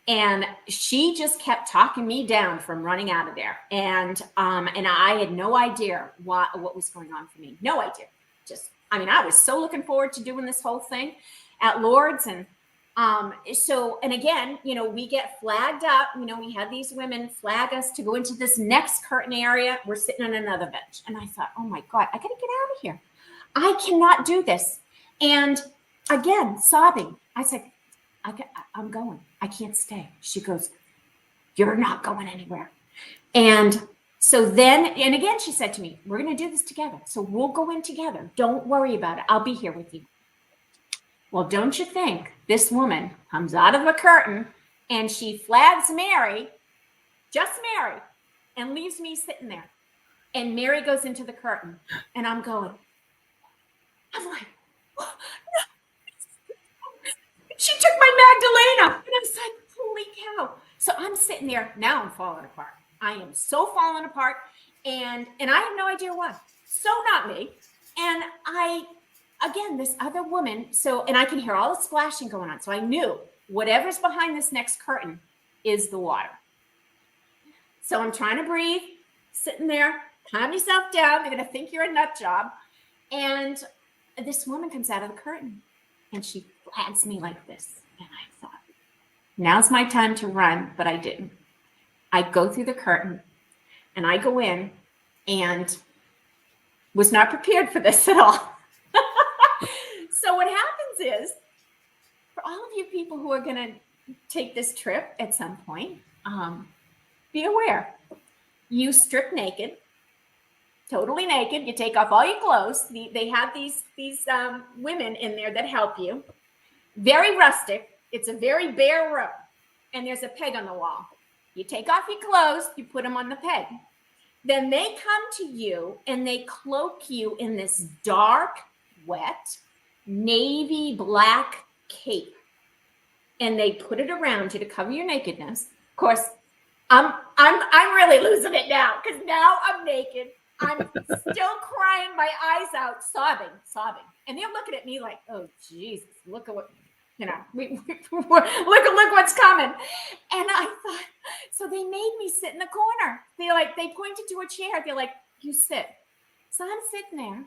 And she just kept talking me down from running out of there. And I had no idea what was going on for me. No idea. I was so looking forward to doing this whole thing at Lourdes. And and again, you know, we get flagged up. You know, we had these women flag us to go into this next curtain area. We're sitting on another bench. And I thought, oh my God, I got to get out of here. I cannot do this. And again, sobbing. I said, I'm going. I can't stay. She goes, you're not going anywhere. And so then, and again, she said to me, we're going to do this together. So we'll go in together. Don't worry about it. I'll be here with you. Well, don't you think this woman comes out of the curtain and she flags Mary, just Mary, and leaves me sitting there. And Mary goes into the curtain and I'm like, oh, no. She took my Magdalena. And I was like, holy cow. So I'm sitting there. Now I'm falling apart. I am so falling apart. And I have no idea why. So not me. And again, this other woman, and I can hear all the splashing going on. So I knew whatever's behind this next curtain is the water. So I'm trying to breathe, sitting there, calm yourself down. They're going to think you're a nut job. And this woman comes out of the curtain and she flags me like this. And I thought, now's my time to run, but I didn't. I go through the curtain and I go in and was not prepared for this at all. So what happens is, for all of you people who are going to take this trip at some point, be aware. You strip naked, totally naked. You take off all your clothes. They have these women in there that help you. Very rustic. It's a very bare room. And there's a peg on the wall. You take off your clothes. You put them on the peg. Then they come to you and they cloak you in this dark, wet, navy black cape. And they put it around you to cover your nakedness. Of course, I'm really losing it now because now I'm naked. I'm still crying my eyes out, sobbing. And they're looking at me like, oh, Jesus, look at what, look what's coming. And I thought, so they made me sit in the corner. They pointed to a chair. They're like, you sit. So I'm sitting there.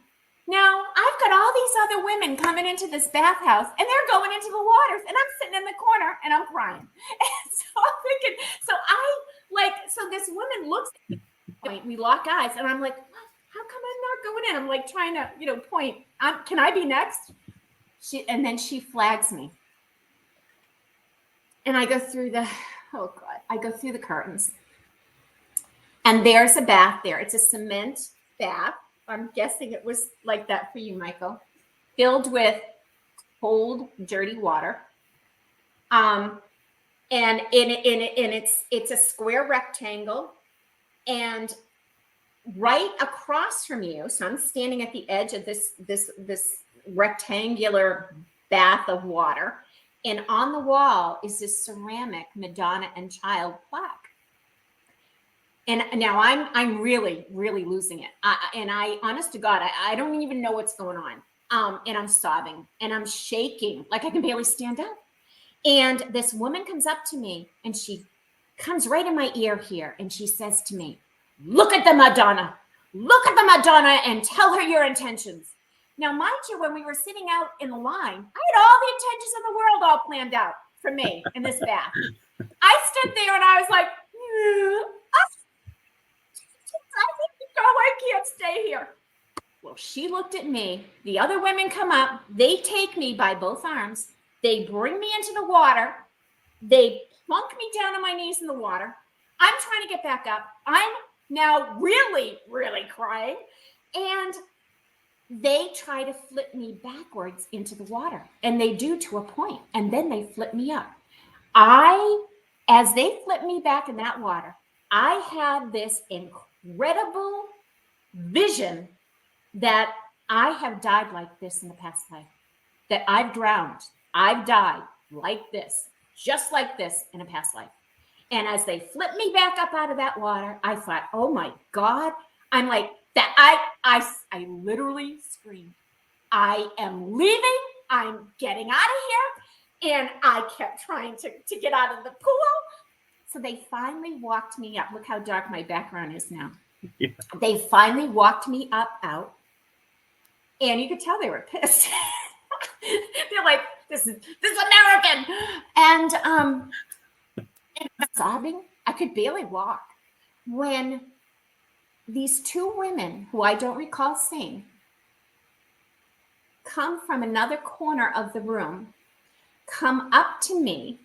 Now, I've got all these other women coming into this bathhouse and they're going into the waters and I'm sitting in the corner and I'm crying. And so I'm thinking, so this woman looks at me, we lock eyes and I'm like, how come I'm not going in? I'm like trying to, point, can I be next? And then she flags me. And I go through I go through the curtains. And there's a bath there. It's a cement bath. I'm guessing it was like that for you, Michael. Filled with cold, dirty water. And it's a square rectangle. And right across from you, so I'm standing at the edge of this rectangular bath of water. And on the wall is this ceramic Madonna and Child plaque. And now I'm really, really losing it. I honest to God, I don't even know what's going on. And I'm sobbing and I'm shaking, like I can barely stand up. And this woman comes up to me and she comes right in my ear here. And she says to me, look at the Madonna and tell her your intentions. Now, mind you, when we were sitting out in the line, I had all the intentions of the world all planned out for me in this bath. I stood there and I was like, I can't stay here. Well, she looked at me. The other women come up. They take me by both arms. They bring me into the water. They plunk me down on my knees in the water. I'm trying to get back up. I'm now really, really crying. And they try to flip me backwards into the water. And they do to a point. And then they flip me up. As they flip me back in that water, I had this incredible vision that I have died like this in the past life, that I've drowned, I've died like this, just like this in a past life. And as they flipped me back up out of that water, I thought, oh my God, I'm like that. I literally screamed, I am leaving, I'm getting out of here. And I kept trying to get out of the pool. So they finally walked me up. Look how dark my background is now. Yeah. They finally walked me out. And you could tell they were pissed. They're like, this is American. And sobbing. I could barely walk. When these two women, who I don't recall seeing, come from another corner of the room, come up to me,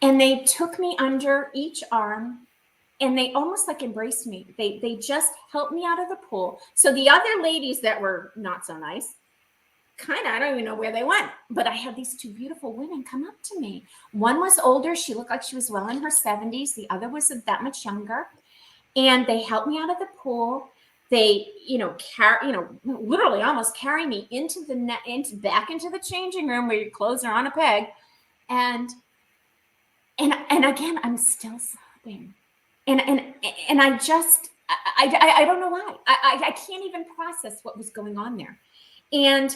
and they took me under each arm, and they almost like embraced me. They just helped me out of the pool. So the other ladies that were not so nice, kind of, I don't even know where they went, but I had these two beautiful women come up to me. One was older. She looked like she was well in her 70s. The other was that much younger. And they helped me out of the pool. They, literally almost carry me into back into the changing room where your clothes are on a peg. And again, I'm still sobbing. And I just, I don't know why. I can't even process what was going on there. And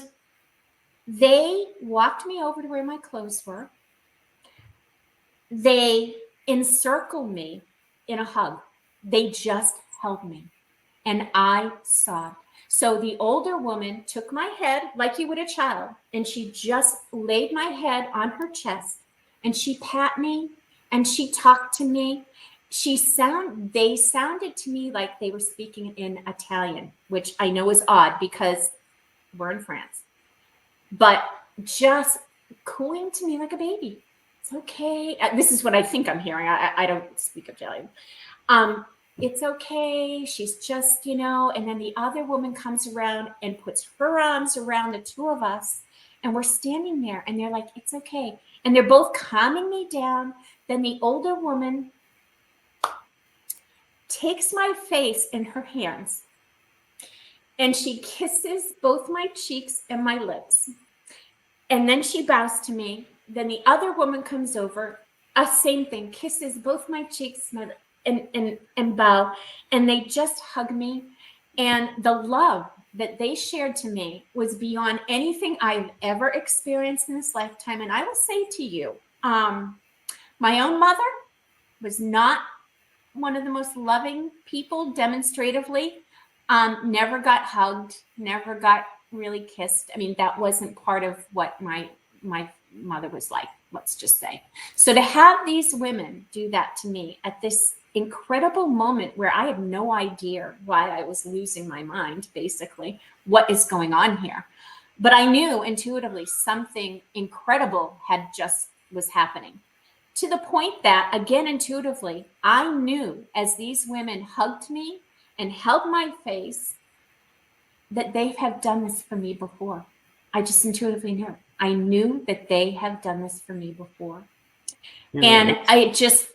they walked me over to where my clothes were. They encircled me in a hug. They just held me. And I sobbed. So the older woman took my head like you would a child, and she just laid my head on her chest, and she pat me, and she talked to me. They sounded to me like they were speaking in Italian, which I know is odd because we're in France, but just cooing to me like a baby. It's okay. This is what I think I'm hearing. I don't speak Italian. It's okay. She's just, and then the other woman comes around and puts her arms around the two of us, and we're standing there, and they're like, it's okay. And they're both calming me down. Then the older woman takes my face in her hands, and she kisses both my cheeks and my lips. And then she bows to me. Then the other woman comes over, same thing, kisses both my cheeks and bow. And they just hug me. And the love that they shared to me was beyond anything I've ever experienced in this lifetime. And I will say to you, my own mother was not one of the most loving people demonstratively. Never got hugged, never got really kissed. I mean, that wasn't part of what my mother was like, let's just say. So to have these women do that to me at this incredible moment where I had no idea why I was losing my mind, basically, what is going on here. But I knew intuitively something incredible was happening. To the point that, again, intuitively, I knew as these women hugged me and held my face that they have done this for me before. I just intuitively knew. I knew that they have done this for me before. And it just,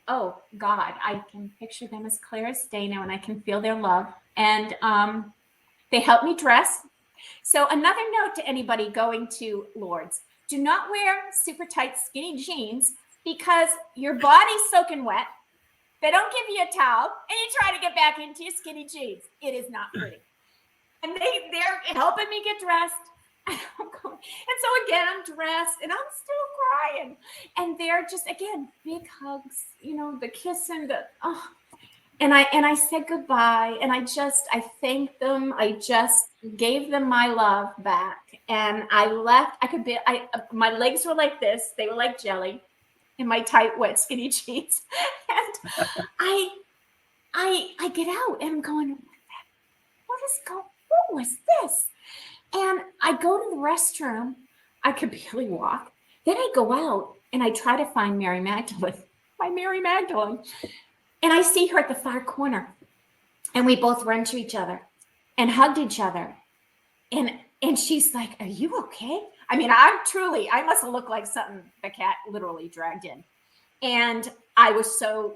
oh God, I can picture them as clear as day now, and I can feel their love. And they helped me dress. So another note to anybody going to Lourdes: do not wear super tight, skinny jeans because your body's soaking wet. They don't give you a towel, and you try to get back into your skinny jeans. It is not pretty. And they're helping me get dressed. And so again, I'm dressed, and I'm still crying. And they're just, again, big hugs, the kiss and the, oh. And I said goodbye, and I thanked them. I just gave them my love back, and I left. My legs were like this; they were like jelly, in my tight, wet, skinny jeans. And I get out, and I'm going, what was this? And I go to the restroom. I could barely walk. Then I go out, and I try to find Mary Magdalene, my Mary Magdalene. And I see her at the far corner, and we both run to each other and hugged each other. And she's like, "Are you okay?" I mean, I must have looked like something the cat literally dragged in. And I was I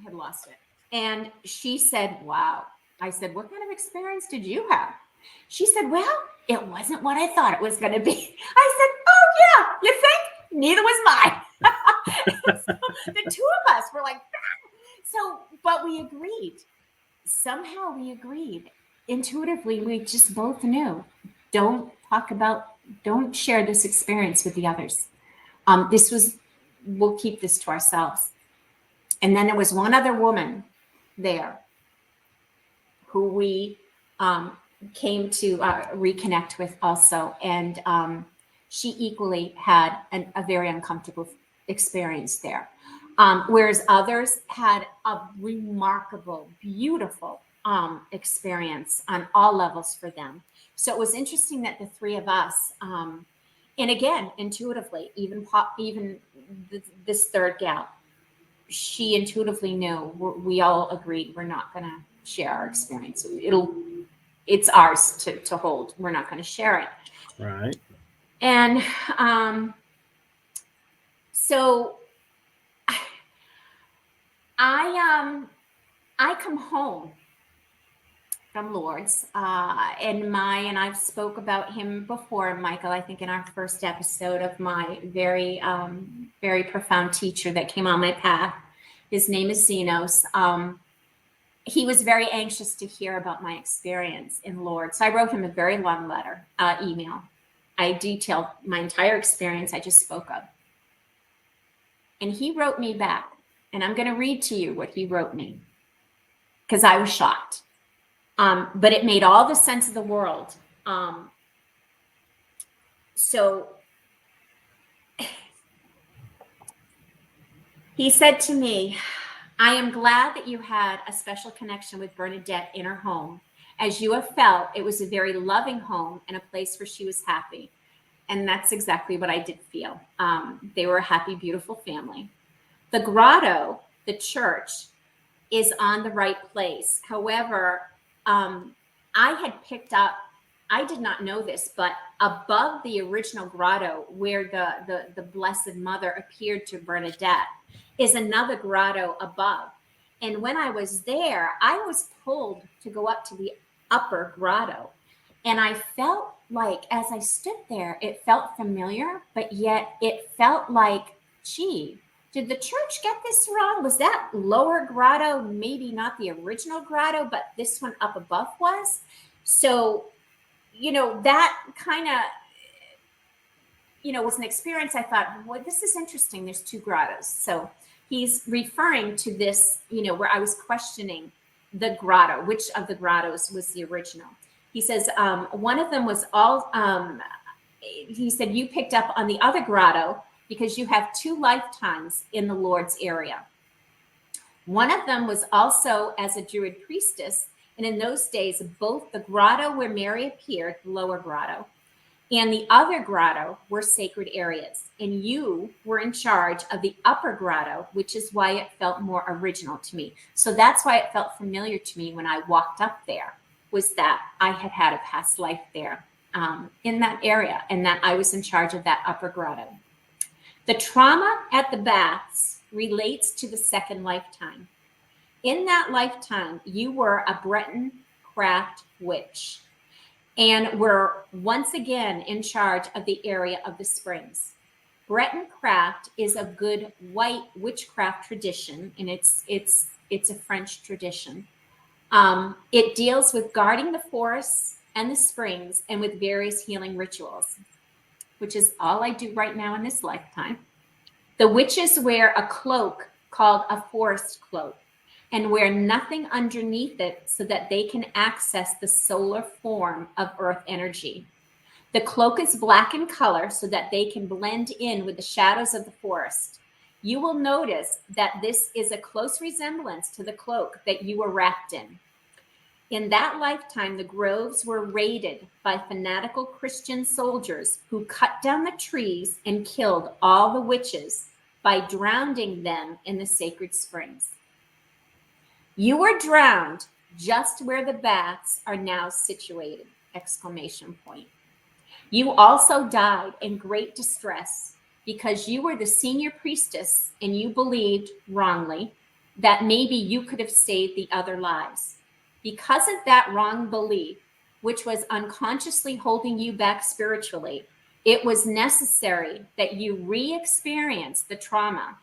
had lost it. And she said, "Wow." I said, "What kind of experience did you have?" She said, "Well, it wasn't what I thought it was going to be." I said, "Oh yeah, you think? Neither was mine." So the two of us were like, but we agreed. Somehow we agreed. Intuitively, we just both knew. Don't share this experience with the others. We'll keep this to ourselves. And then there was one other woman there who we came to reconnect with also. And she equally had a very uncomfortable experience there. Whereas others had a remarkable, beautiful experience on all levels for them. So it was interesting that the three of us, and again, intuitively, even this third gal, she intuitively knew. We all agreed we're not going to share our experience. It's ours to hold. We're not going to share it. Right. And so I come home from Lourdes, and I've spoke about him before, Michael, I think in our first episode of my very, very profound teacher that came on my path. His name is Xenos. He was very anxious to hear about my experience in Lourdes. So I wrote him a very long letter, email. I detailed my entire experience I just spoke of. And he wrote me back, and I'm going to read to you what he wrote me, because I was shocked. But it made all the sense of the world. So he said to me, I am glad that you had a special connection with Bernadette in her home, as you have felt it was a very loving home and a place where she was happy. And that's exactly what I did feel. They were a happy, beautiful family. The grotto, the church, is on the right place. However, I had picked up, I did not know this, but above the original grotto where the Blessed Mother appeared to Bernadette is another grotto above. And when I was there, I was pulled to go up to the upper grotto. And I felt like, as I stood there, it felt familiar, but yet it felt like, gee, did the church get this wrong? Was that lower grotto maybe not the original grotto, but this one up above was? So, that kind of, was an experience. I thought, well, this is interesting. There's two grottos. So he's referring to this, where I was questioning the grotto, which of the grottos was the original. He says, one of them was he said, you picked up on the other grotto because you have 2 lifetimes in the Lourdes area. One of them was also as a Druid priestess. And in those days, both the grotto where Mary appeared, the lower grotto, and the other grotto were sacred areas. And you were in charge of the upper grotto, which is why it felt more original to me. So that's why it felt familiar to me when I walked up there, was that I had had a past life there in that area, and that I was in charge of that upper grotto. The trauma at the baths relates to the second lifetime. In that lifetime, you were a Breton craft witch and were once again in charge of the area of the springs. Breton craft is a good white witchcraft tradition, and it's a French tradition. It deals with guarding the forests and the springs and with various healing rituals, which is all I do right now in this lifetime. The witches wear a cloak called a forest cloak and wear nothing underneath it so that they can access the solar form of earth energy. The cloak is black in color so that they can blend in with the shadows of the forest. You will notice that this is a close resemblance to the cloak that you were wrapped in. In that lifetime, the groves were raided by fanatical Christian soldiers who cut down the trees and killed all the witches by drowning them in the sacred springs. You were drowned just where the baths are now situated! ! You also died in great distress because you were the senior priestess and you believed wrongly that maybe you could have saved the other lives. Because of that wrong belief, which was unconsciously holding you back spiritually, it was necessary that you re-experience the trauma,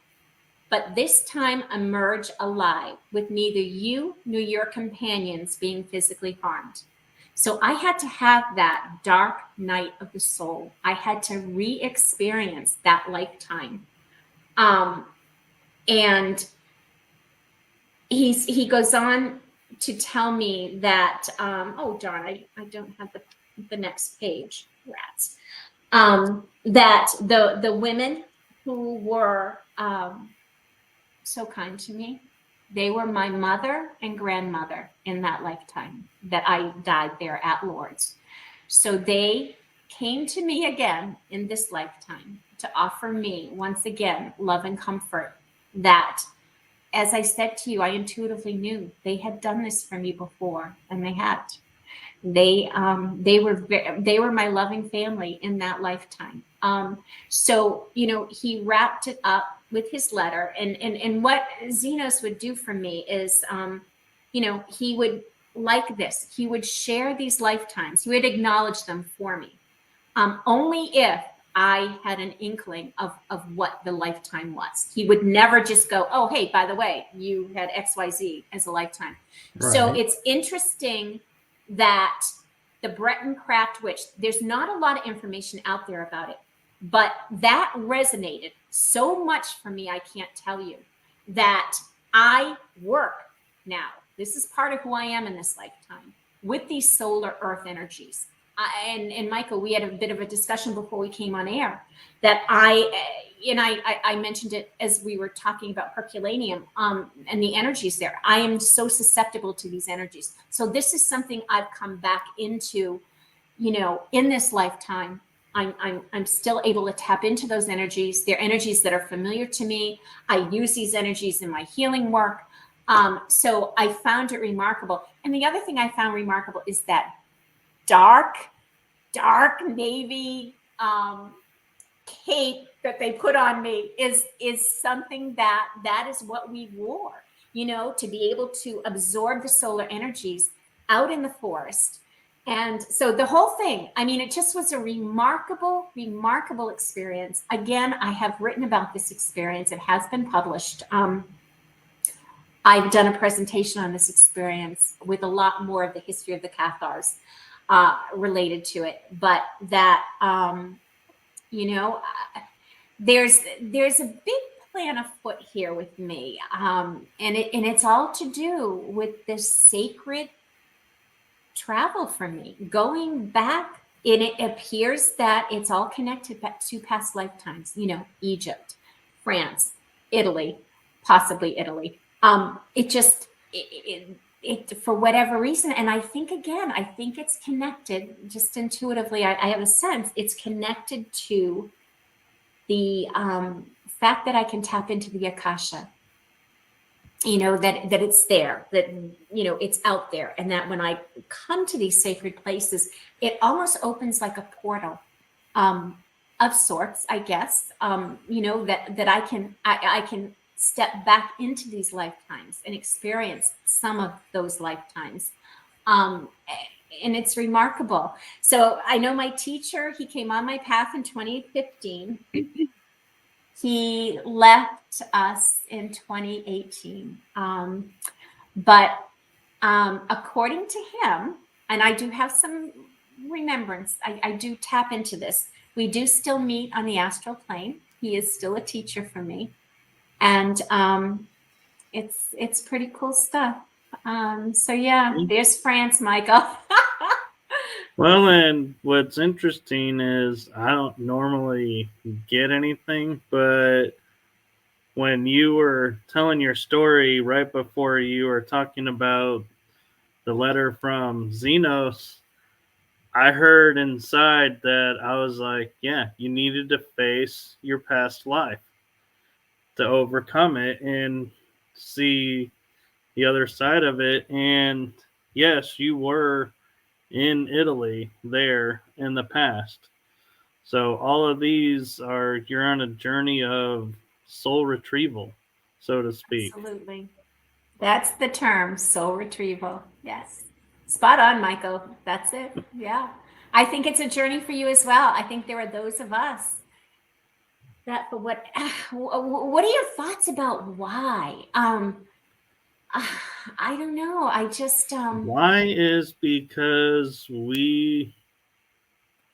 but this time emerge alive with neither you nor your companions being physically harmed. So I had to have that dark night of the soul. I had to re-experience that lifetime. And he goes on to tell me that, oh darn, I don't have the next page, rats. That the women who were so kind to me, They were my mother and grandmother in that lifetime that I died there at Lourdes. So they came to me again in this lifetime to offer me once again love and comfort that, as I said to you, I intuitively knew they had done this for me before, and they had. They were my loving family in that lifetime. So he wrapped it up with his letter, and what Xenos would do for me is, he would like this. He would share these lifetimes. He would acknowledge them for me, only if I had an inkling of what the lifetime was. He would never just go, oh, hey, by the way, you had XYZ as a lifetime. Right. So it's interesting that the Breton Craft Witch, there's not a lot of information out there about it, but that resonated so much for me, I can't tell you, that I work now. This is part of who I am in this lifetime, with these solar earth energies. And Michael, we had a bit of a discussion before we came on air that I mentioned it as we were talking about Herculaneum and the energies there. I am so susceptible to these energies. So this is something I've come back into, in this lifetime. I'm still able to tap into those energies. They're energies that are familiar to me. I use these energies in my healing work. So I found it remarkable. And the other thing I found remarkable is that dark navy cape that they put on me is something that is what we wore, to be able to absorb the solar energies out in the forest. And so the whole thing, it just was a remarkable experience. Again, I have written about this experience. It has been published. I've done a presentation on this experience with a lot more of the history of the Cathars related to it, but that there's a big plan afoot here with me, and it's all to do with this sacred travel for me, going back. And it appears that it's all connected back to past lifetimes. Egypt, France, Italy, possibly Italy. It for whatever reason, and I think it's connected just intuitively. I have a sense it's connected to the fact that I can tap into the Akasha, that it's there, that, it's out there. And that when I come to these sacred places, it almost opens like a portal of sorts, I guess, that I can step back into these lifetimes and experience some of those lifetimes. And it's remarkable. So I know my teacher, he came on my path in 2015. He left us in 2018. But according to him, and I do have some remembrance, I do tap into this. We do still meet on the astral plane. He is still a teacher for me. And it's pretty cool stuff. So yeah, there's France, Michael. Well, and what's interesting is I don't normally get anything, but when you were telling your story right before you were talking about the letter from Xenos, I heard inside that I was like, yeah, you needed to face your past life to overcome it and see the other side of it. And yes, you were in Italy there in the past. So all of these you're on a journey of soul retrieval, so to speak. Absolutely. That's the term, soul retrieval. Yes. Spot on, Michael. That's it. Yeah. I think it's a journey for you as well. I think there are those of us that, for what are your thoughts about why? I don't know. I just why is because we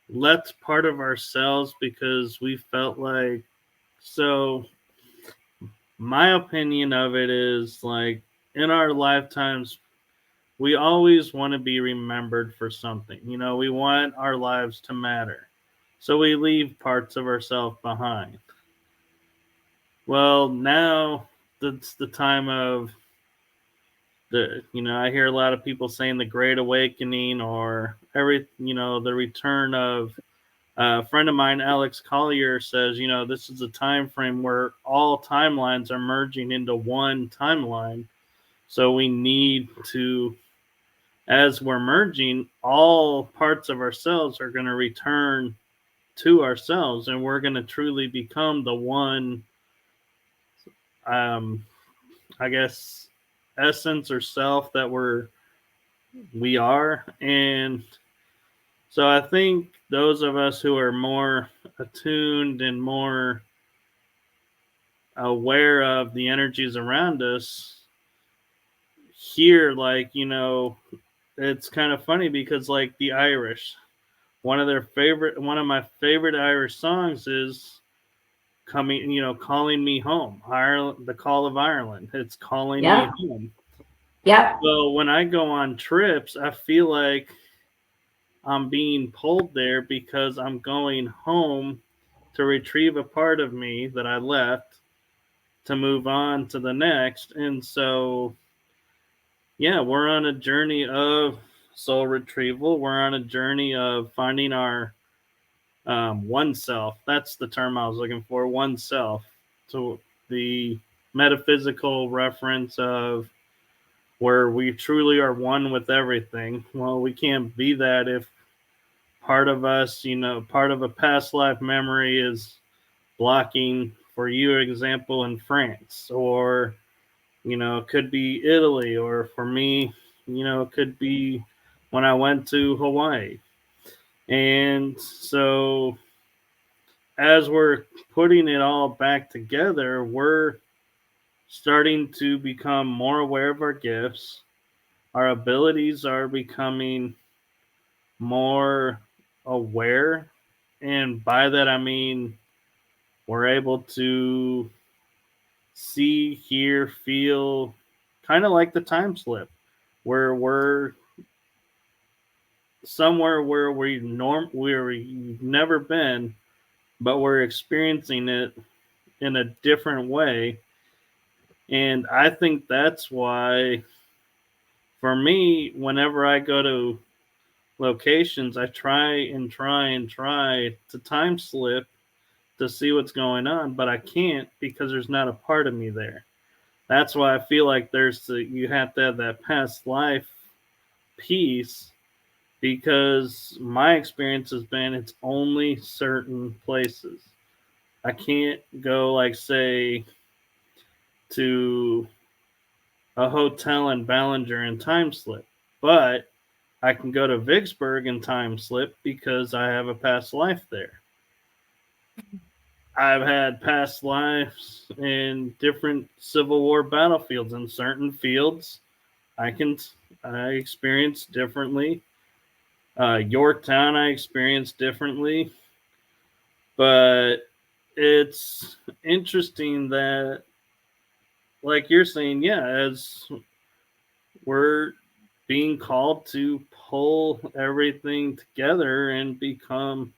let part of ourselves, because we felt like, so my opinion of it is like, in our lifetimes we always want to be remembered for something. We want our lives to matter, so we leave parts of ourselves behind. Well, now it's the time of I hear a lot of people saying the Great Awakening or the return of a friend of mine, Alex Collier, says, this is a time frame where all timelines are merging into one timeline. So we need to, as we're merging, all parts of ourselves are going to return to ourselves, and we're going to truly become the one, I guess, essence or self that we are. And so I think those of us who are more attuned and more aware of the energies around us here, it's kind of funny because like the Irish, one of my favorite Irish songs is calling me home. Ireland, the call of Ireland. It's calling me home. Yeah. So when I go on trips, I feel like I'm being pulled there because I'm going home to retrieve a part of me that I left to move on to the next. And so, yeah, we're on a journey of soul retrieval. We're on a journey of finding our oneself. That's the term I was looking for, oneself. So the metaphysical reference of where we truly are one with everything. Well, we can't be that if part of us, part of a past life memory is blocking, for you, example, in France, or, it could be Italy, or for me, it could be when I went to Hawaii. And so as we're putting it all back together, we're starting to become more aware of our gifts. Our abilities are becoming more aware. And by that, I mean, we're able to see, hear, feel, kind of like the time slip, where we're somewhere where we've never been, but we're experiencing it in a different way. And I think that's why, for me, whenever I go to locations, I try to time slip to see what's going on, but I can't because there's not a part of me there. That's why I feel like you have to have that past life piece, because my experience has been it's only certain places. I can't go, like, say, to a hotel in Ballinger and time slip, but I can go to Vicksburg and time slip because I have a past life there. I've had past lives in different Civil War battlefields. In certain fields, I experience differently. Yorktown, I experienced differently. But it's interesting that, like you're saying, yeah, as we're being called to pull everything together and become,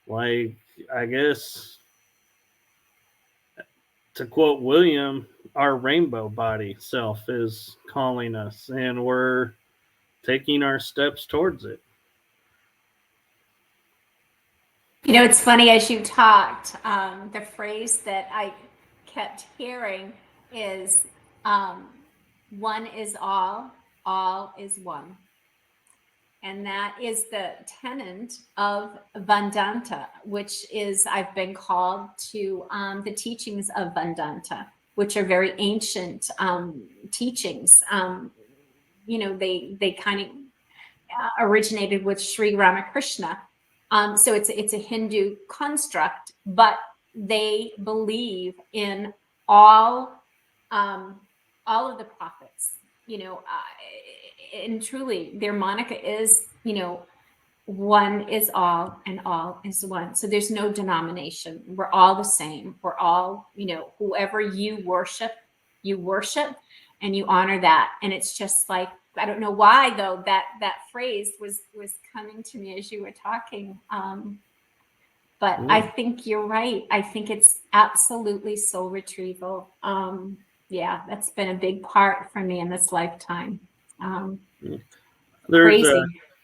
like, I guess, to quote William, our rainbow body self is calling us, and we're taking our steps towards it. It's funny, as you talked, the phrase that I kept hearing is one is all is one. And that is the tenet of Vedanta, which is, I've been called to the teachings of Vedanta, which are very ancient teachings. They kind of originated with Sri Ramakrishna. So it's a Hindu construct, but they believe in all of the prophets, and truly their mantra is, one is all and all is one. So there's no denomination. We're all the same. We're all, whoever you worship, and you honor that. And it's just like, I don't know why though, that phrase was coming to me as you were talking. But I think you're right. I think it's absolutely soul retrieval. Yeah, that's been a big part for me in this lifetime. There's Crazy.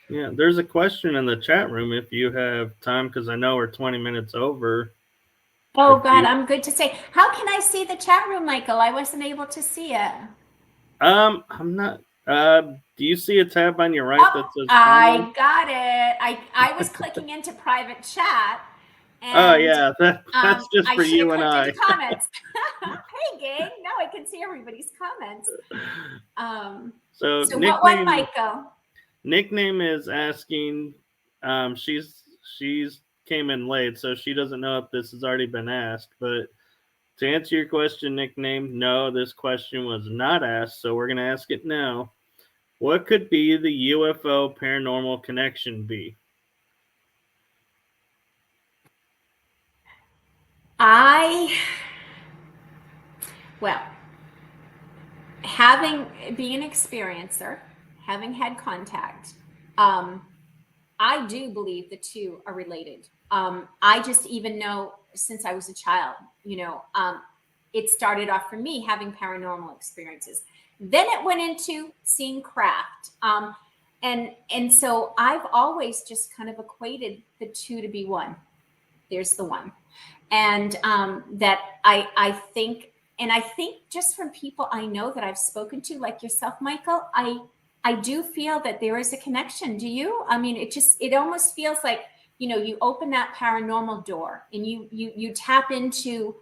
there's a question in the chat room if you have time, because I know we're 20 minutes over. Oh God, I'm good to say. How can I see the chat room, Michael? I wasn't able to see it. I'm not. Do you see a tab on your right that says I got it. I was clicking into private chat. And, oh yeah, that's just for you and I. Comments. Hey gang, now I can see everybody's comments. So what one, Michael? Nickname is asking. She's came in late, so she doesn't know if this has already been asked. But to answer your question, Nickname, no, this question was not asked, so we're gonna ask it now. What could be the UFO paranormal connection be? Well, being an experiencer, having had contact, I do believe the two are related. I just even know since I was a child, it started off for me having paranormal experiences. Then it went into seeing craft. And so I've always just kind of equated the two to be one. There's the one. And that I think just from people I know that I've spoken to, like yourself, Michael, I do feel that there is a connection. Do you? I mean, it almost feels like, you open that paranormal door and you tap into,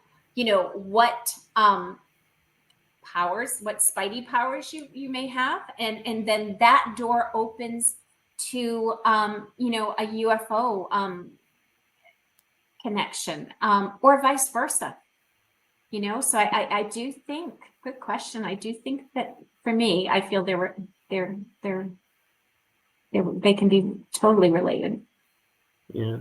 what powers, what spidey powers you may have. And then that door opens to, a UFO connection, or vice versa. So I do think, good question. I do think that for me, I feel they can be totally related. Yeah,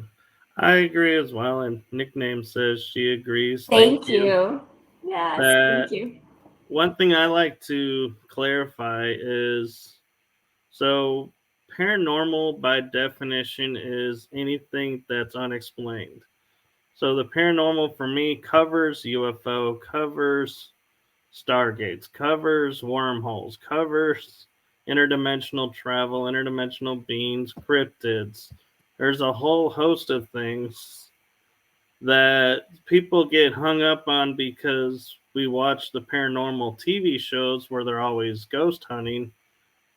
I agree as well. And Nickname says she agrees. Thank you. Yes, thank you. One thing I like to clarify is, so paranormal by definition is anything that's unexplained. So the paranormal for me covers UFO, covers stargates, covers wormholes, covers interdimensional travel, interdimensional beings, cryptids. There's a whole host of things that people get hung up on because we watch the paranormal TV shows where they're always ghost hunting,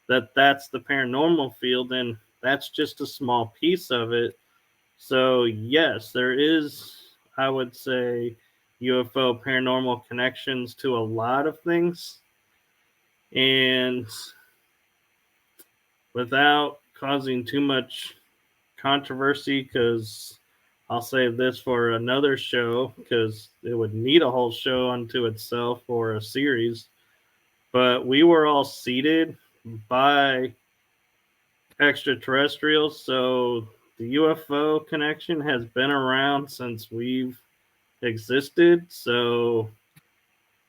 that's the paranormal field, and that's just a small piece of it. So yes, there is, I would say, UFO paranormal connections to a lot of things. And without causing too much controversy, because I'll save this for another show, because it would need a whole show unto itself or a series. But we were all seeded by extraterrestrials, so the UFO connection has been around since we've existed. So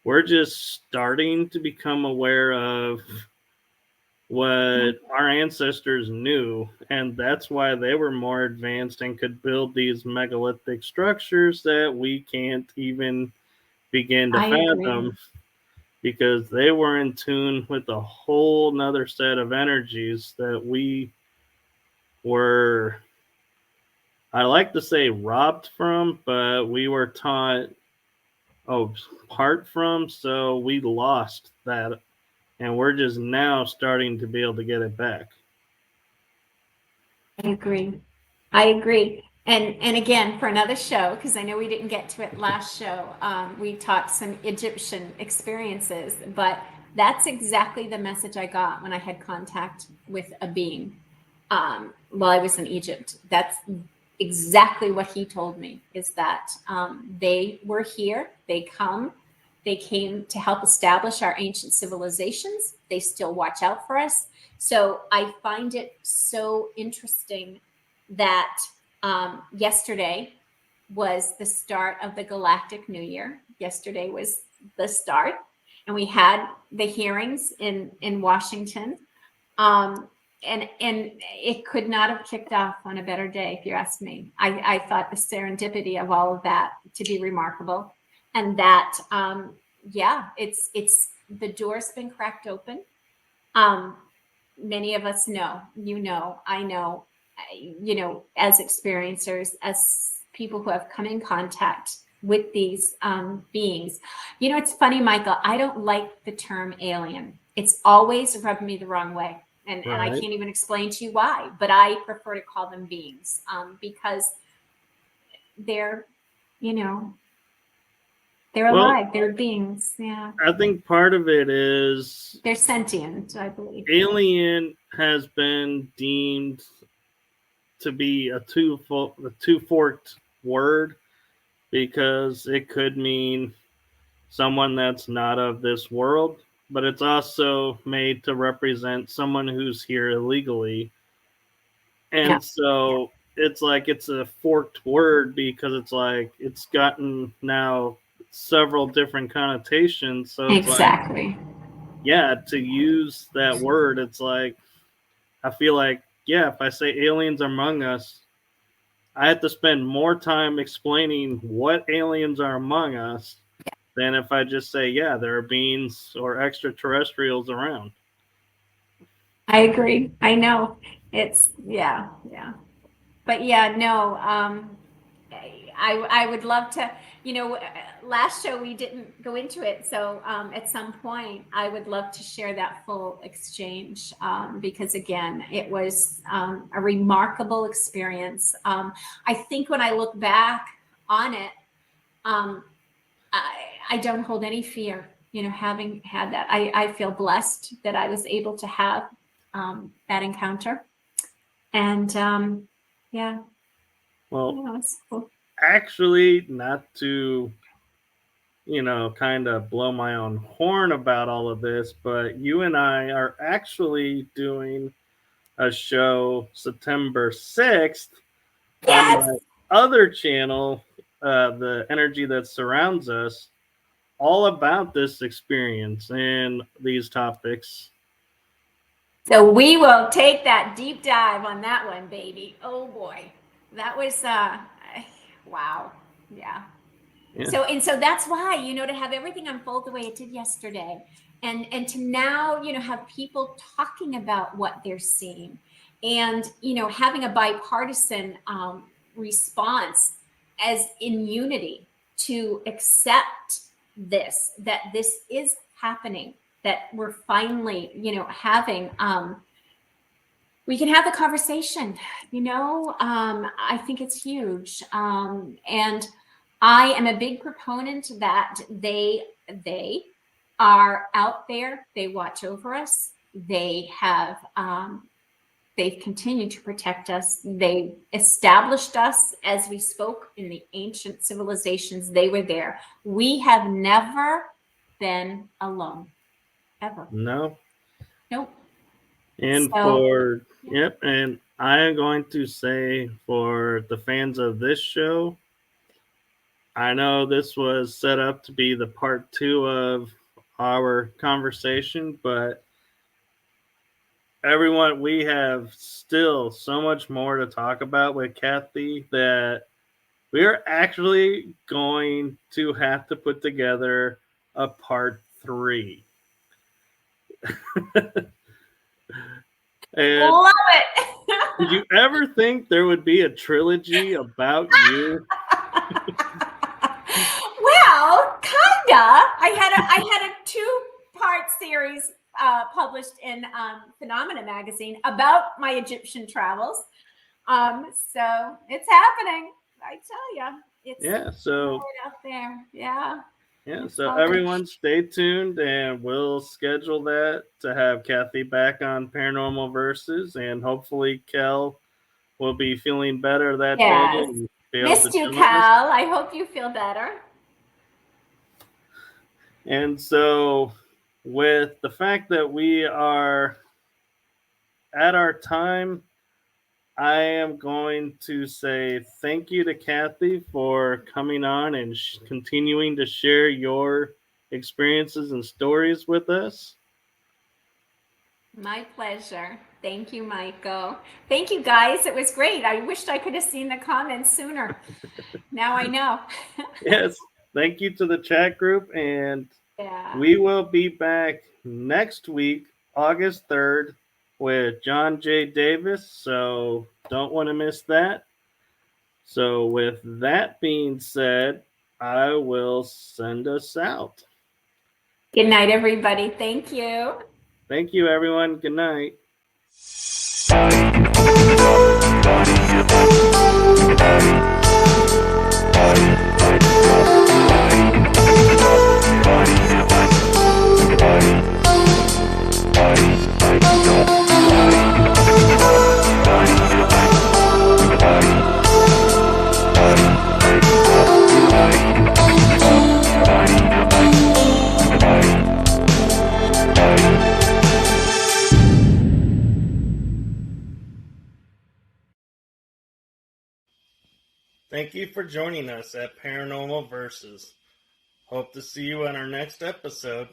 we're just starting to become aware of what our ancestors knew, and that's why they were more advanced and could build these megalithic structures that we can't even begin to fathom, because they were in tune with a whole nother set of energies that we were, I like to say, robbed from, but we were taught part from, so we lost that, and we're just now starting to be able to get it back. I agree. And again, for another show, because I know we didn't get to it last show, we talked some Egyptian experiences, but that's exactly the message I got when I had contact with a being while I was in Egypt. That's exactly what he told me, is that they were here, they came to help establish our ancient civilizations. They still watch out for us. So I find it so interesting that yesterday was the start of the Galactic New Year. Yesterday was the start, and we had the hearings in Washington. And it could not have kicked off on a better day, if you ask me. I thought the serendipity of all of that to be remarkable, and that yeah, it's the door's been cracked open. Many of us know, I know, as experiencers, as people who have come in contact with these beings. It's funny, Michael, I don't like the term alien. It's always rubbed me the wrong way. And I can't even explain to you why, but I prefer to call them beings because they're, they're alive. They're beings. Yeah. I think part of it is they're sentient, I believe. Alien has been deemed to be a two-forked word because it could mean someone that's not of this world, but it's also made to represent someone who's here illegally. And so it's like it's a forked word because it's like it's gotten now several different connotations. So it's exactly. Like, yeah, to use that word, it's like I feel like, yeah, if I say aliens are among us, I have to spend more time explaining what aliens are among us than if I just say, yeah, there are beings or extraterrestrials around. I agree. I know. It's, yeah. But yeah, no, I would love to, last show we didn't go into it. So at some point, I would love to share that full exchange because, again, it was a remarkable experience. I think when I look back on it, I don't hold any fear, having had that. I feel blessed that I was able to have that encounter. And yeah. Well, it's cool. Actually, not to, kind of blow my own horn about all of this, but you and I are actually doing a show September 6th on my other channel, The Energy That Surrounds Us, all about this experience and these topics. So we will take that deep dive on that one, baby. Oh boy. That was wow. Yeah. So that's why, to have everything unfold the way it did yesterday, and to now, have people talking about what they're seeing, and having a bipartisan response as in unity to accept that this is happening, that we're finally, having we can have the conversation, I think it's huge. And I am a big proponent that they are out there. They watch over us. They have, they've continued to protect us. They established us as we spoke in the ancient civilizations. They were there. We have never been alone, ever. No. Nope. And and I am going to say for the fans of this show, I know this was set up to be the part 2 of our conversation, but everyone, we have still so much more to talk about with Kathy that we're actually going to have to put together a part 3. And love it. Did you ever think there would be a trilogy about you? Well, kinda. I had a 2-part series published in Phenomena magazine about my Egyptian travels. So it's happening. I tell you, it's so right out there. Yeah. So everyone stay tuned, and we'll schedule that to have Kathy back on Paranormal Versus, and hopefully Kell will be feeling better that day. And missed you, Cal. I hope you feel better. And so, with the fact that we are at our time, I am going to say thank you to Kathy for coming on and continuing to share your experiences and stories with us. My pleasure. Thank you, Michael. Thank you, guys. It was great. I wished I could have seen the comments sooner. Now I know. Yes. Thank you to the chat group, and Yeah. We will be back next week, August 3rd, with John J. Davis. So don't want to miss that. So with that being said, I will send us out. Good night, everybody. Thank you. Thank you, everyone. Good night. Thank you for joining us at Paranormal Verses. Hope to see you on our next episode.